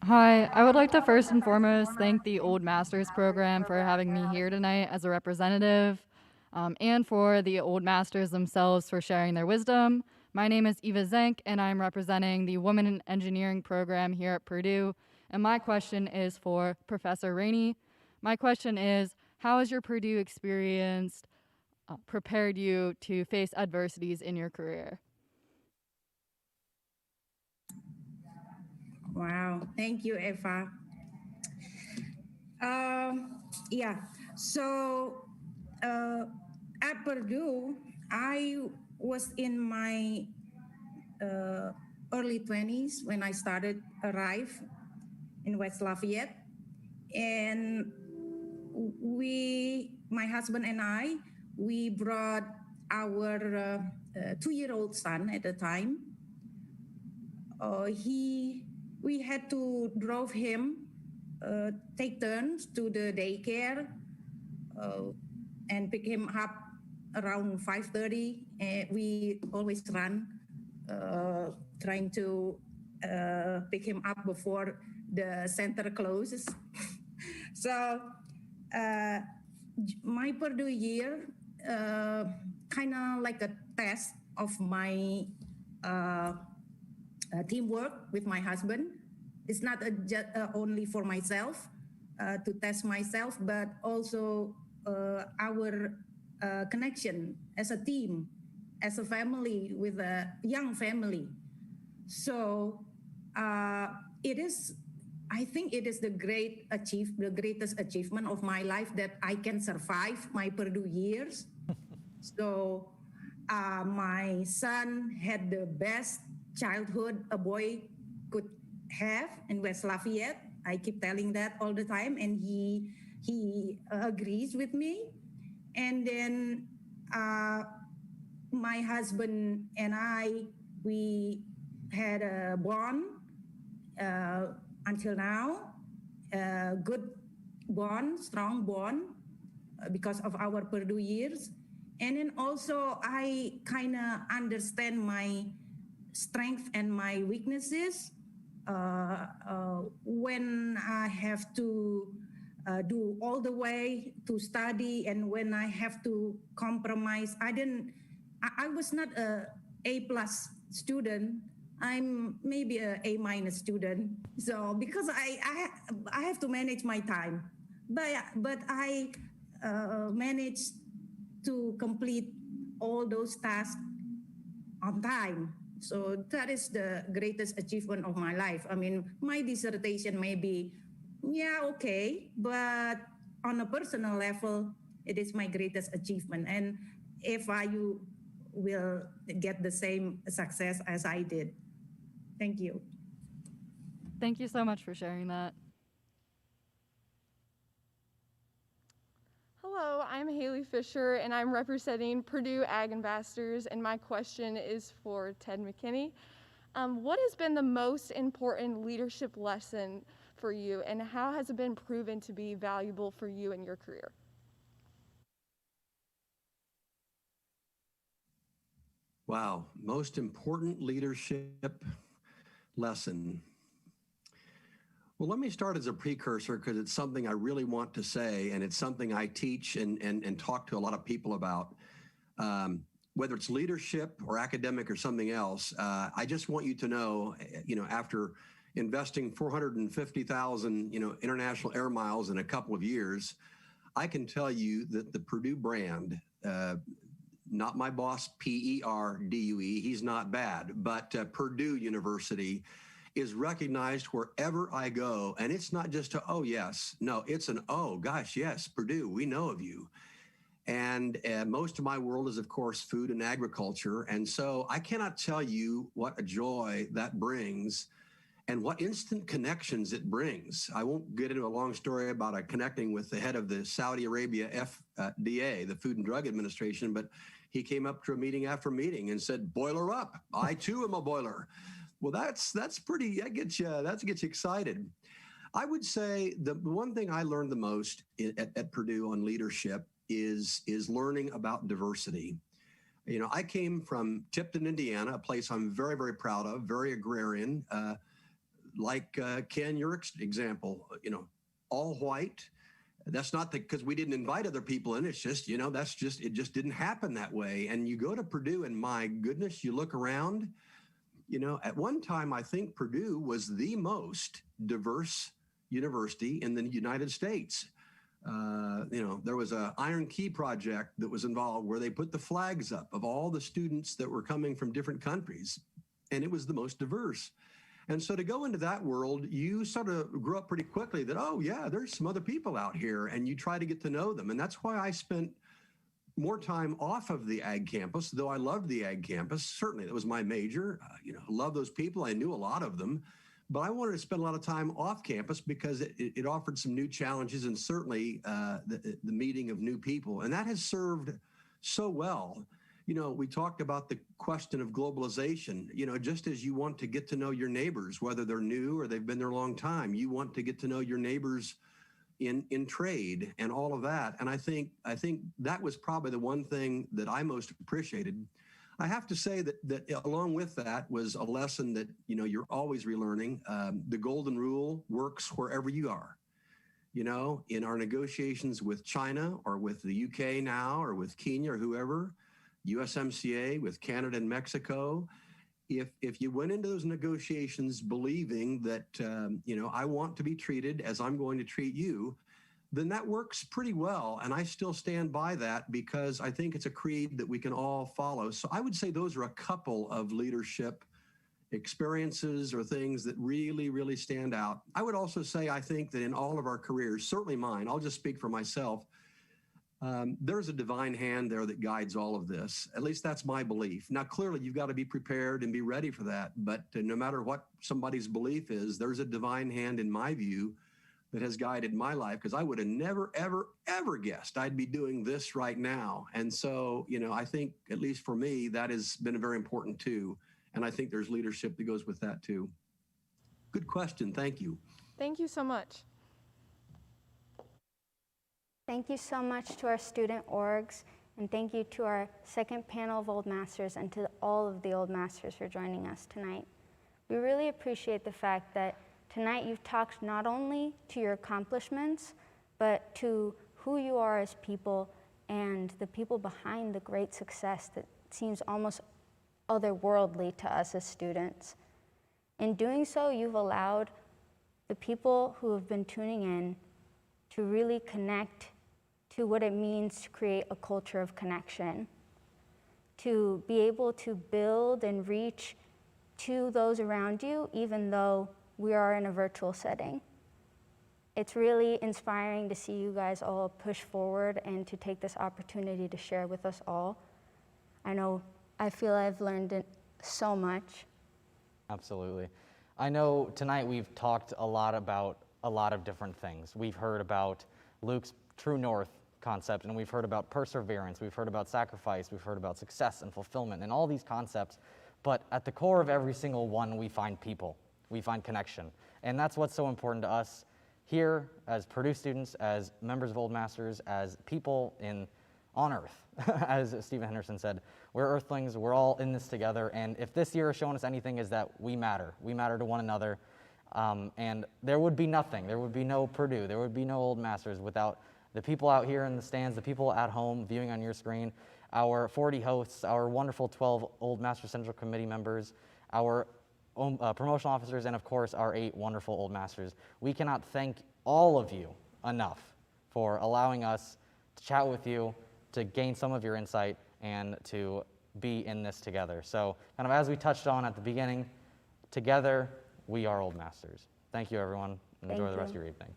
Hi, I would like to first and foremost thank the Old Masters program for having me here tonight as a representative, and for the Old Masters themselves for sharing their wisdom. My name is Eva Zenk, and I'm representing the Women in Engineering program here at Purdue, and my question is for Professor Rainey. My question is, how has your Purdue experience prepared you to face adversities in your career? Wow, thank you, Eva. Yeah, so at Purdue, I was in my early 20s when I started arrive in West Lafayette. And my husband and I, we brought our 2-year-old son at the time. We had to drive him, take turns to the daycare, and pick him up around 5:30. We always run, trying to pick him up before the center closes. So my Purdue year, kind of like a test of my teamwork with my husband. It's not only for myself, to test myself, but also our connection as a team, as a family with a young family. So it is, I think it is the greatest achievement of my life that I can survive my Purdue years. So my son had the best childhood a boy could have in West Lafayette. I keep telling that all the time, and he agrees with me. And then my husband and I, we had a bond until now, good bond, strong bond, because of our Purdue years. And then also I kind of understand my strength and my weaknesses when I have to do all the way to study, and when I have to compromise. I was not A+ student. I'm maybe a A- student. So because I have to manage my time, but I managed to complete all those tasks on time. So that is the greatest achievement of my life. I mean, my dissertation may be, yeah, okay, but on a personal level, it is my greatest achievement. And if you will get the same success as I did. Thank you. Thank you so much for sharing that. Hello, I'm Haley Fisher, and I'm representing Purdue Ag Ambassadors, and my question is for Ted McKinney. What has been the most important leadership lesson for you, and how has it been proven to be valuable for you in your career? Wow, most important leadership lesson. Well, let me start as a precursor because it's something I really want to say, and it's something I teach and talk to a lot of people about. Whether it's leadership or academic or something else, I just want you to know, after investing 450,000, international air miles in a couple of years, I can tell you that the Purdue brand, not my boss, Perdue, he's not bad, but Purdue University is recognized wherever I go. And it's not just a, oh, yes. No, it's an, oh, gosh, yes, Purdue, we know of you. And most of my world is, of course, food and agriculture. And so I cannot tell you what a joy that brings and what instant connections it brings. I won't get into a long story about connecting with the head of the Saudi Arabia FDA, the Food and Drug Administration, but he came up to a meeting after meeting and said, boiler up. I, too, am a boiler. Well, that's pretty, that gets you excited. I would say the one thing I learned the most at Purdue on leadership is learning about diversity. I came from Tipton, Indiana, a place I'm very, very proud of, very agrarian, like Ken, your example, all white. That's not because we didn't invite other people in. It's just, it just didn't happen that way. And you go to Purdue and my goodness, you look around, at one time, I think Purdue was the most diverse university in the United States. There was an Iron Key project that was involved where they put the flags up of all the students that were coming from different countries, and it was the most diverse. And so to go into that world, you sort of grew up pretty quickly that, oh yeah, there's some other people out here, and you try to get to know them. And that's why I spent more time off of the ag campus, though I loved the ag campus. Certainly, that was my major. Love those people. I knew a lot of them. But I wanted to spend a lot of time off campus because it offered some new challenges and certainly the meeting of new people. And that has served so well. We talked about the question of globalization. Just as you want to get to know your neighbors, whether they're new or they've been there a long time, you want to get to know your neighbors in trade and all of that. And I think that was probably the one thing that I most appreciated. I have to say that along with that was a lesson that, you're always relearning. The golden rule works wherever you are. In our negotiations with China or with the UK now or with Kenya or whoever, USMCA, with Canada and Mexico, if you went into those negotiations believing that, I want to be treated as I'm going to treat you, then that works pretty well. And I still stand by that because I think it's a creed that we can all follow. So I would say those are a couple of leadership experiences or things that really, really stand out. I would also say, I think that in all of our careers, certainly mine, I'll just speak for myself, there's a divine hand there that guides all of this. At least that's my belief. Now, clearly, you've got to be prepared and be ready for that. But no matter what somebody's belief is, there's a divine hand, in my view, that has guided my life, because I would have never, ever, ever guessed I'd be doing this right now. And so, I think, at least for me, that has been very important too. And I think there's leadership that goes with that too. Good question. Thank you. Thank you so much. Thank you so much to our student orgs, and thank you to our second panel of Old Masters and to all of the Old Masters for joining us tonight. We really appreciate the fact that tonight you've talked not only to your accomplishments, but to who you are as people and the people behind the great success that seems almost otherworldly to us as students. In doing so, you've allowed the people who have been tuning in to really connect to what it means to create a culture of connection, to be able to build and reach to those around you, even though we are in a virtual setting. It's really inspiring to see you guys all push forward and to take this opportunity to share with us all. I feel I've learned so much. Absolutely. I know tonight we've talked a lot about a lot of different things. We've heard about Luke's True North concept, and we've heard about perseverance, we've heard about sacrifice, we've heard about success and fulfillment, and all these concepts. But at the core of every single one, we find people, we find connection. And that's what's so important to us here as Purdue students, as members of Old Masters, as people on Earth. As Stephen Henderson said, we're Earthlings, we're all in this together, and if this year has shown us anything, is that we matter to one another. And there would be nothing, there would be no Purdue, there would be no Old Masters without the people out here in the stands, the people at home viewing on your screen, our 40 hosts, our wonderful 12 Old Masters Central Committee members, our promotional officers, and of course our 8 wonderful Old Masters. We cannot thank all of you enough for allowing us to chat with you, to gain some of your insight, and to be in this together. So kind of as we touched on at the beginning, together we are Old Masters. Thank you, everyone, and enjoy the rest of your evening.